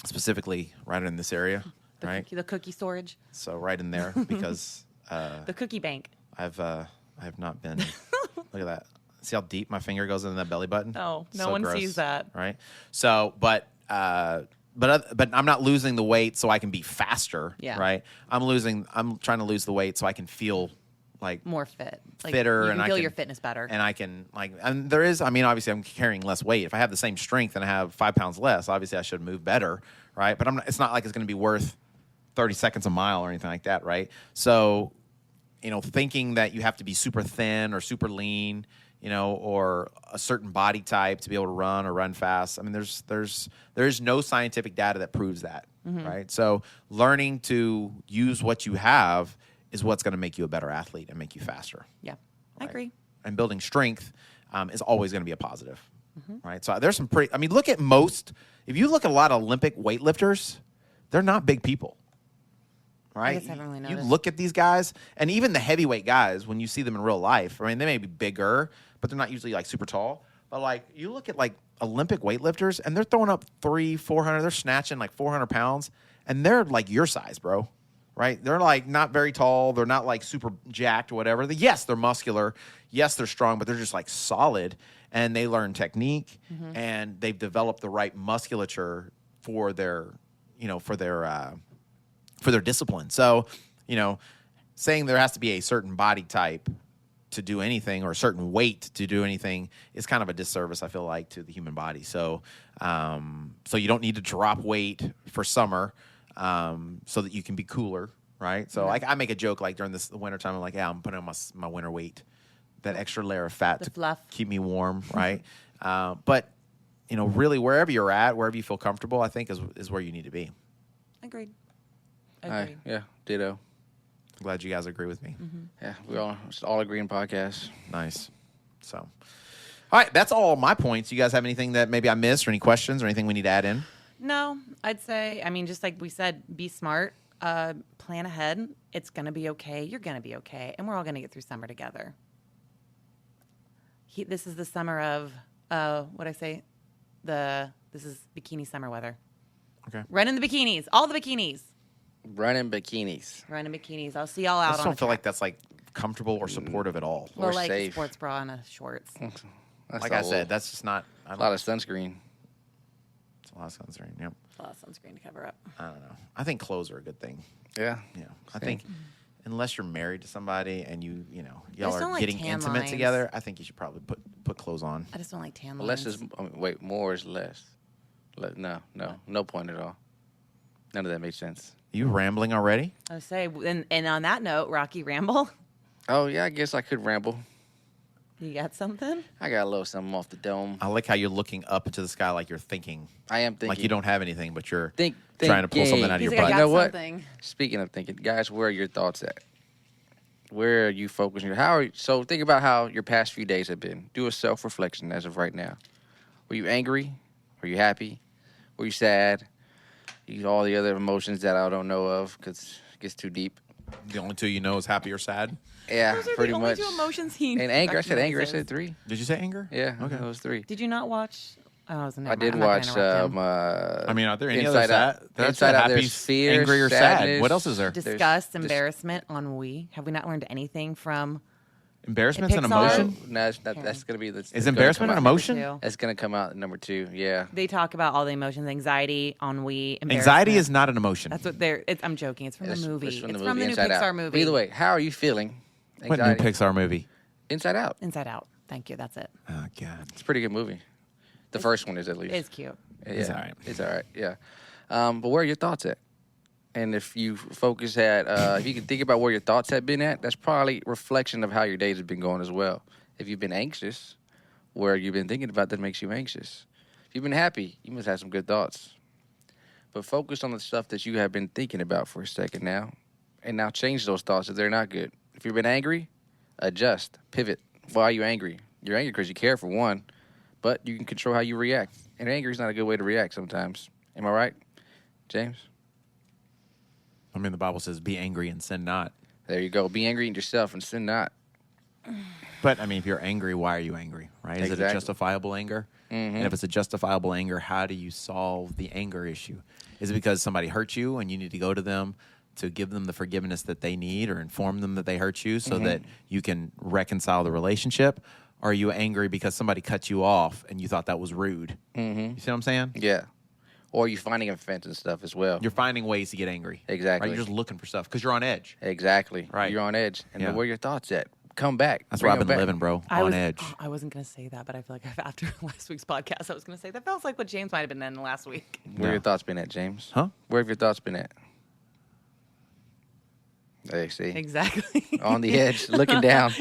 Specifically, right in this area, right? The cookie storage. So right in there because The cookie bank. I have not been. Look at that. See how deep my finger goes in that belly button? Oh, no So one gross, sees that. right? So, but I'm not losing the weight so I can be faster, Yeah. right? I'm trying to lose the weight so I can feel like More fit. Like, fitter, you can and I feel can your fitness better. and I can and there is, I mean, obviously I'm carrying less weight. If I have the same strength and I have 5 pounds less, obviously I should move better, right? But it's not like it's going to be worth 30 seconds a mile or anything like that, right? So, thinking that you have to be super thin or super lean, or a certain body type to be able to run or run fast. I mean, there's no scientific data that proves that, right? So learning to use what you have is what's going to make you a better athlete and make you faster. Yeah, I agree. And building strength is always going to be a positive, right? So there's some if you look at a lot of Olympic weightlifters, they're not big people, right? I guess I haven't really You noticed. look at these guys, and even the heavyweight guys, when you see them in real life, I mean, they may be bigger, but they're not usually like super tall. But like you look at like Olympic weightlifters, and they're throwing up 300-400, they're snatching like 400 pounds, and they're like your size, bro. Right? They're like not very tall. They're not like super jacked or whatever. Yes, they're muscular. Yes, they're strong, but they're just like solid. And they learn technique, and they've developed the right musculature for their discipline. So, saying there has to be a certain body type to do anything or a certain weight to do anything is kind of a disservice, I feel like, to the human body. So, so you don't need to drop weight for summer. So that you can be cooler, right? So like I make a joke like during the wintertime, I'm like, yeah, I'm putting on my winter weight, that extra layer of fat to fluff. keep me warm, right? But really wherever you're at, wherever you feel comfortable, I think is where you need to be. Agreed. Hi. Yeah, ditto. Glad you guys agree with me. Yeah, we all agree in podcasts. Nice. So, all right, that's all my points. You guys have anything that maybe I missed, or any questions, or anything we need to add in? No, I'd say, just like we said, be smart, plan ahead. It's going to be okay. You're going to be okay. And we're all going to get through summer together. This is the summer of, this is bikini summer weather. Okay. Run in the bikinis. All the bikinis. Running bikinis. Run in bikinis. I'll see y'all out I just on don't the feel like track. that's like comfortable or supportive at all. Well, or like safe. a sports bra and a shorts. That's Like a I little- said, that's just not. a lot of sunscreen. It's a lot of sunscreen. Yep. A lot of sunscreen to cover up. I don't know. I think clothes are a good thing. Yeah. Yeah. I Same. think unless you're married to somebody and y'all just are don't like getting tan intimate lines. together, I think you should probably put clothes on. I just don't like tan Less lines. is more is less. No point at all. None of that makes sense. You rambling already? I would say, and on that note, Rocky Ramble, Oh yeah, I guess I could ramble. you got something? I got a little something off the dome. I like how you're looking up into the sky like you're thinking. I am thinking. Like you don't have anything, but you're think trying to pull something out of He's your like, I butt. got You know what? something. Speaking of thinking, guys, where are your thoughts at? Where are you focusing? So think about how your past few days have been. Do a self-reflection as of right now. Were you angry? Were you happy? Were you sad? All the other emotions that I don't know of because it gets too deep. The only two you know is happy or sad. Yeah, Those are pretty the only much. two emotions he And anger. I said anger. I recognizes. said 3. Did you say anger? Yeah, Okay. those 3. Did you not watch? Oh, I was I did watch. I mean, are there any Inside other Out. sad? That's Inside Out, happy, there's fear, angry, or sadness. sad. What else is there? Disgust, There's- embarrassment, ennui. Have we not learned anything from? Embarrassment's an Pixar? emotion? No, that's gonna be the. Is embarrassment an emotion? Two? That's gonna come out at number 2. Yeah. They talk about all the emotions: anxiety, ennui, embarrassment. Anxiety is not an emotion. That's what I'm joking. It's from the movie. It's from the new Inside Pixar Out. movie. Either way, how are you feeling? What new Anxiety. Pixar movie? Inside Out. Inside Out. Thank you. That's it. Oh, God. It's a pretty good movie. The first one is at least. It's cute. Yeah, It's all right. It's all right. Yeah. But where are your thoughts at? And if you focus at, if you can think about where your thoughts have been at, that's probably reflection of how your days have been going as well. If you've been anxious, where you've been thinking about that makes you anxious. If you've been happy, you must have some good thoughts. But focus on the stuff that you have been thinking about for a second now, and now change those thoughts if they're not good. If you've been angry, adjust, pivot. Why are you angry? You're angry because you care, for one, but you can control how you react. And anger is not a good way to react sometimes. Am I right, James? I mean, the Bible says, be angry and sin not. There you go. Be angry at yourself and sin not. But, I mean, if you're angry, why are you angry, right? Is it a Exactly. justifiable anger? And if it's a justifiable anger, how do you solve the anger issue? Is it because somebody hurt you and you need to go to them to give them the forgiveness that they need or inform them that they hurt you so that you can reconcile the relationship? Or are you angry because somebody cut you off and you thought that was rude? You see what I'm saying? Yeah. Or you finding offense and stuff as well. You're finding ways to get angry. Exactly. Right? You're just looking for stuff because you're on edge. Exactly. Right. You're on edge. And Yeah. where are your thoughts at? Come back. That's Bring where I've them been back. living, bro. On edge. I wasn't going to say that, but I feel like after last week's podcast, I was going to say that feels like what James might have been in last week. Where No. your thoughts been at, James? Huh? Where have your thoughts been at? There you see. Exactly. On the edge, looking down.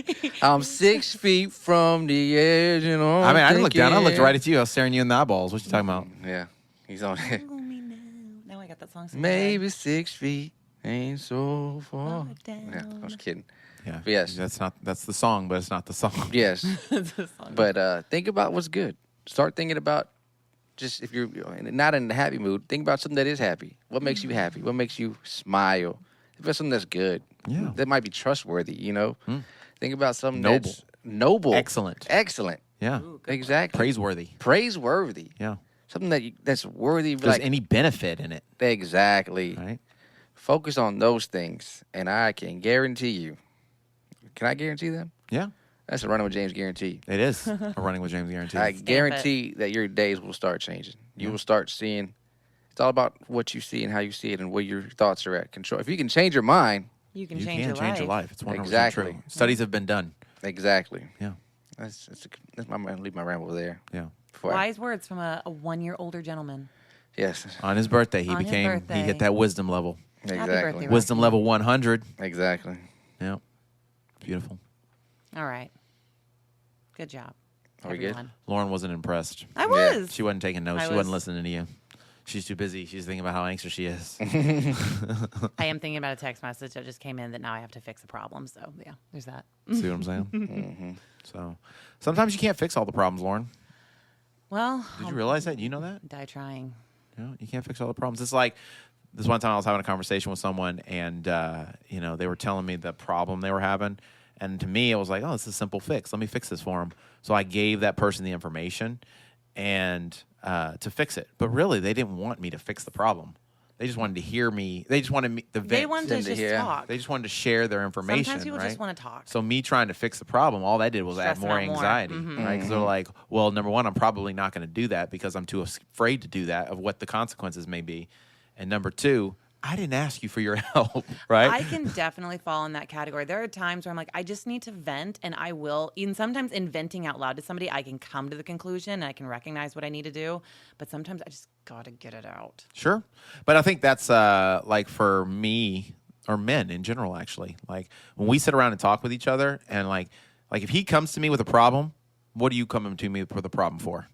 I'm 6 feet from the edge, and all I mean, I didn't look down. I looked thinking- right at you. I was staring you in the eyeballs. What you talking about? Yeah, he's on it. Follow me now. Now I got that song. stuck in my Maybe head. 6 feet ain't so far. Far Yeah, I was down. kidding. Yeah. But yes. That's the song, but it's not the song. Yes, It's a song. but think about what's good. Start thinking about just if you're not in the happy mood, think about something that is happy. What makes you happy? What makes you smile? Think about something that's good. Yeah. That might be trustworthy, you know? Think about something Noble. that's noble. Excellent. Excellent. Yeah. Ooh, good Exactly. Praiseworthy. Praiseworthy. Yeah. Something that's worthy of There's like any benefit in it, exactly. right? Focus on those things, and I can guarantee you. Can I guarantee them? Yeah. That's a running with James guarantee. It is a running with James guarantee. I Stamp guarantee that your days will start changing. You will start seeing. It's all about what you see and how you see it, and where your thoughts are at. Control. If you can change your mind, you can you change can your change life. your life. It's 100% Exactly. true. Studies have been done. exactly. Yeah. That's I'm gonna leave my ramble there. Yeah. Before I- Wise words from a 1 year older gentleman. yes. On his birthday, he On his became, he birthday. hit that wisdom level. Exactly. birthday, Rocky. Wisdom level 100. Exactly. Yeah. Beautiful. All right. Good job. Are we good? everyone. Lauren wasn't impressed. I was. She wasn't taking notes. I She wasn't was- listening to you. She's too busy. She's thinking about how anxious she is. I am thinking about a text message that just came in that now I have to fix a problem. So, yeah, there's that. See what I'm saying? So sometimes you can't fix all the problems, Lauren. Well, Did you realize that? You know that? die trying. You can't fix all the problems. It's like this one time I was having a conversation with someone, and they were telling me the problem they were having, and to me it was like, oh, it's a simple fix. Let me fix this for them. So I gave that person the information and to fix it, but really they didn't want me to fix the problem. They just wanted to hear me. They just wanted me to vent. They wanted to Them to just hear. talk. They just wanted to share their information. Sometimes people right? just want to talk. So me trying to fix the problem, all that did was add Stressing more out more. anxiety, Mhm. right? Because they're like, well, number one, I'm probably not going to do that because I'm too afraid to do that of what the consequences may be. And number two, I didn't ask you for your help, right? I can definitely fall in that category. There are times where I'm like, I just need to vent, and I will. Even sometimes in venting out loud to somebody, I can come to the conclusion and I can recognize what I need to do. But sometimes I just gotta get it out. Sure. But I think that's like for me or men in general, actually. Like when we sit around and talk with each other and like if he comes to me with a problem, what are you coming to me for the problem for?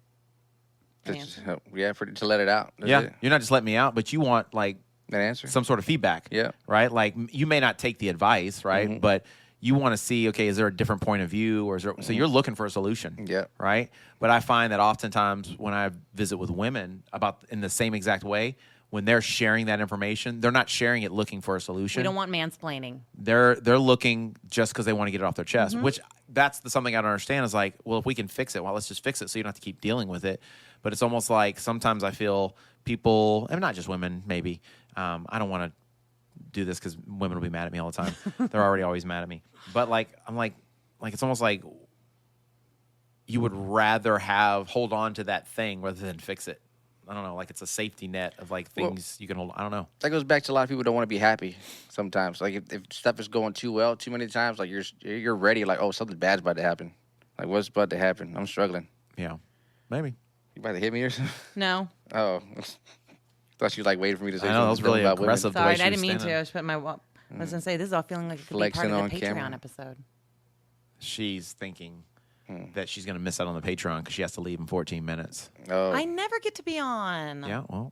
An Just, answer. to let it out. That's yeah. it. You're not just letting me out, but you want like That answer. some sort of feedback. Yeah. Right? Like you may not take the advice, right? Mhm. But you want to see, okay, is there a different point of view or is there, so you're looking for a solution. Yeah. Right? But I find that oftentimes when I visit with women about in the same exact way, when they're sharing that information, they're not sharing it looking for a solution. We don't want mansplaining. They're looking just because they want to get it off their chest, which that's something I don't understand is like, well, if we can fix it, well, let's just fix it so you don't have to keep dealing with it. But it's almost like sometimes I feel people, and not just women, maybe, I don't want to do this because women will be mad at me all the time. They're already always mad at me. But I'm like it's almost like you would rather hold on to that thing rather than fix it. I don't know, like it's a safety net of like things you can hold. I don't know. That goes back to a lot of people don't want to be happy sometimes. Like if stuff is going too well too many times, like you're ready, like, oh, something bad's about to happen. Like what's about to happen? I'm struggling. Yeah, maybe. You about to hit me or something? No. Oh. Thought you like waiting for me to say I know, that was something really about women. aggressive. The way Sorry, she I was didn't mean to. standing. I was putting my. I was gonna say this is all feeling like it could be Flexing part on of the Patreon camera. episode. She's thinking that she's going to miss out on the Patreon because she has to leave in 14 minutes. Oh. I never get to be on. Yeah, well,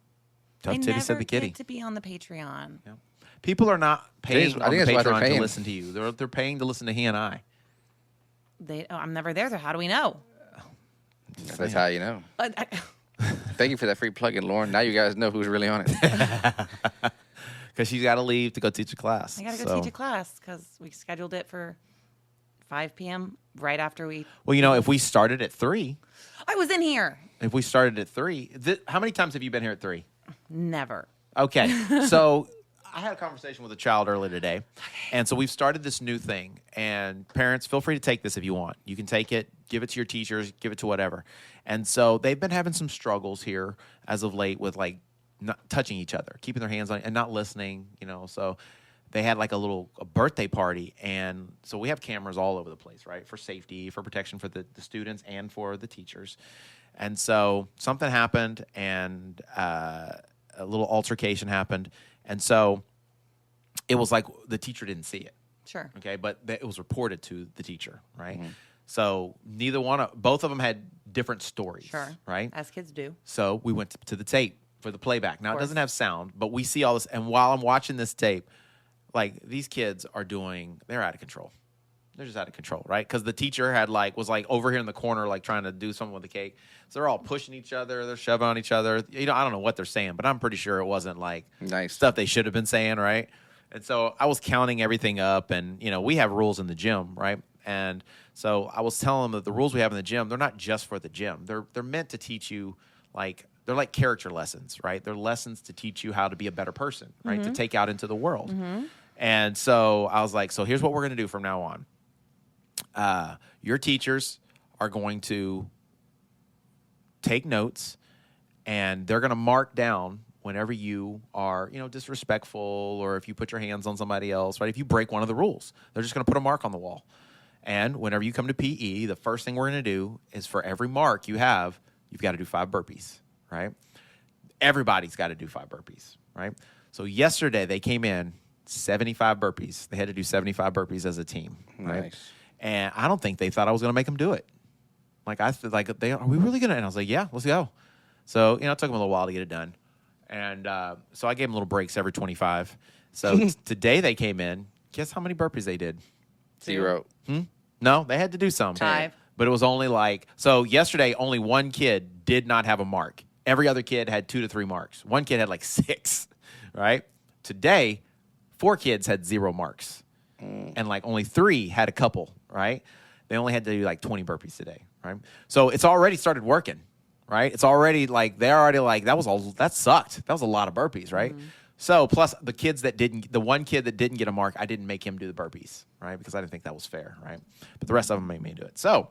I tough titty never said the kitty. get to be on the Patreon. Yeah. People are not paying I on think the that's why they're Patreon to paying. listen to you. They're paying to listen to he and I. I'm never there, so how do we know? That's how you know. I- Thank you for that free plug-in, Lauren. Now you guys know who's really on it. Because she's got to leave to go teach a class. I got to go teach a class because we scheduled it for 5 p.m. right after we. Well, you know, if we started at 3. I was in here. If we started at 3. How many times have you been here at 3? Never. Okay. So I had a conversation with a child earlier today. And so we've started this new thing. And parents, feel free to take this if you want. You can take it, give it to your teachers, give it to whatever. And so they've been having some struggles here as of late with like not touching each other, keeping their hands on and not listening, you know. So they had like a birthday party. And so we have cameras all over the place, right? For safety, for protection for the students and for the teachers. And so something happened and a little altercation happened. And so it was like the teacher didn't see it. Sure. Okay, but it was reported to the teacher, right? Mm-hmm. So both of them had different stories. Sure. Right? As kids do. So we went to the tape for the playback. Now, it doesn't have sound, but we see all this. And while I'm watching this tape, like these kids they're out of control. They're just out of control, right? Because the teacher was over here in the corner, like trying to do something with the cake. So they're all pushing each other. They're shoving on each other. You know, I don't know what they're saying, but I'm pretty sure it wasn't like stuff they should have been saying, right? And so I was counting everything up, and you know, we have rules in the gym, right? And so I was telling them that the rules we have in the gym, they're not just for the gym. They're meant to teach you they're like character lessons, right? They're lessons to teach you how to be a better person, right? Mm-hmm. To take out into the world. Mm-hmm. And so I was like, so here's what we're going to do from now on. Your teachers are going to take notes, and they're going to mark down whenever you are, you know, disrespectful, or if you put your hands on somebody else, right? If you break one of the rules, they're just going to put a mark on the wall. And whenever you come to PE, the first thing we're going to do is for every mark you've got to do 5 burpees, right? Everybody's got to do 5 burpees, right? So yesterday they came in 75 burpees. They had to do 75 burpees as a team, right? Nice. And I don't think they thought I was going to make them do it. Are we really going to? And I was like, yeah, let's go. So, you know, it took them a little while to get it done. And so I gave them little breaks every 25. So today they came in. Guess how many burpees they did? 0. No, they had to do some. 5. But it was only so yesterday only one kid did not have a mark. Every other kid had 2 to 3 marks. One kid had 6, right? Today, 4 kids had 0 marks. And only 3 had a couple, right? They only had to do 20 burpees today, right? So it's already started working, right? It's already that sucked. That was a lot of burpees, right? Mm-hmm. So plus the one kid that didn't get a mark, I didn't make him do the burpees, right? Because I didn't think that was fair, right? But the rest of them made me do it. So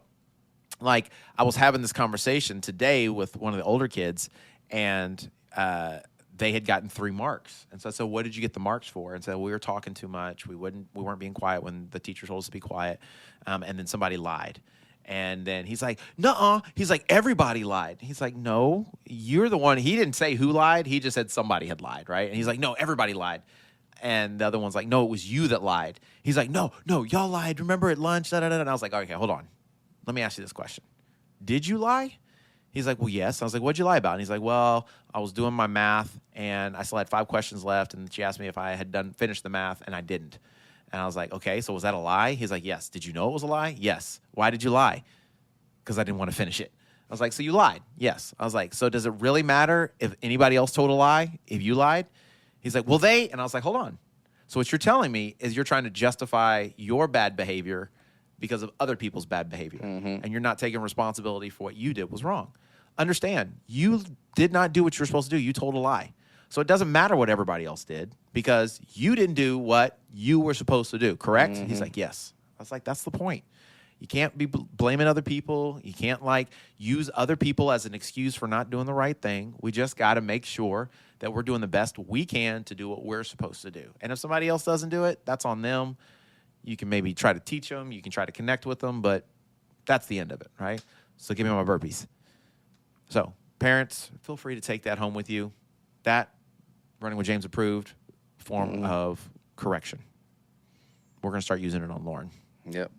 I was having this conversation today with one of the older kids, and they had gotten 3 marks. And so I said, what did you get the marks for? And said, we were talking too much. We weren't being quiet when the teacher told us to be quiet. And then somebody lied. And then he's like, nuh-uh. He's like, everybody lied. He's like, no, you're the one. He didn't say who lied. He just said somebody had lied, right? And he's like, no, everybody lied. And the other one's like, no, it was you that lied. He's like, no, y'all lied. Remember at lunch? Da, da, da. And I was like, okay, hold on. Let me ask you this question. Did you lie? He's like, well, yes. I was like, what'd you lie about? And he's like, well, I was doing my math, and I still had 5 questions left, and she asked me if I had finished the math, and I didn't. And I was like, okay, so was that a lie? He's like, yes. Did you know it was a lie? Yes. Why did you lie? Because I didn't want to finish it. I was like, so you lied? Yes. I was like, so does it really matter if anybody else told a lie, if you lied? He's like, well, and I was like, hold on. So what you're telling me is you're trying to justify your bad behavior because of other people's bad behavior. Mm-hmm. And you're not taking responsibility for what you did was wrong. Understand, you did not do what you were supposed to do. You told a lie. So it doesn't matter what everybody else did because you didn't do what you were supposed to do, correct? Mm-hmm. He's like, yes. I was like, that's the point. You can't be blaming other people. You can't use other people as an excuse for not doing the right thing. We just got to make sure that we're doing the best we can to do what we're supposed to do. And if somebody else doesn't do it, that's on them. You can maybe try to teach them. You can try to connect with them, but that's the end of it, right? So give me my burpees. So parents, feel free to take that home with you. That, Running with James approved form of correction. We're going to start using it on Lauren. Yep.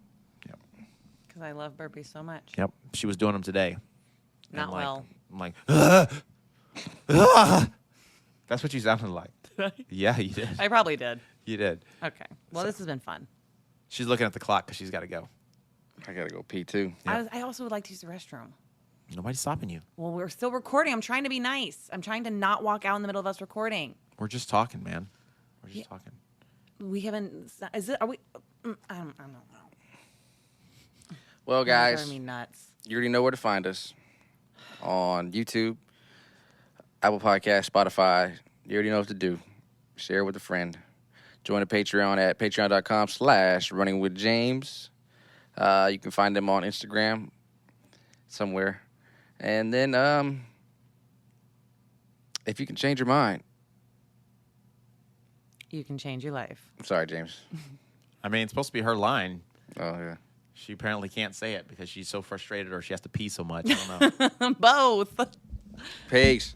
Because I love burpees so much. Yep. She was doing them today. Not well. I'm like, that's what you sounded like. Yeah, you did. I probably did. You did. Okay. Well, this has been fun. She's looking at the clock because she's got to go. I got to go pee too. Yep. I also would like to use the restroom. Nobody's stopping you. Well, we're still recording. I'm trying to be nice. I'm trying to not walk out in the middle of us recording. We're just talking, man. We're just talking. We haven't. Is it? Are we? I don't know. Well, guys, Driving me nuts. you already know where to find us on YouTube, Apple Podcast, Spotify. You already know what to do. Share with a friend. Join the Patreon at patreon.com/runningwithjames. You can find them on Instagram somewhere. And then if you can change your mind. You can change your life. I'm sorry, James. I mean, it's supposed to be her line. Oh, yeah. She apparently can't say it because she's so frustrated or she has to pee so much. I don't know. Both. Peace.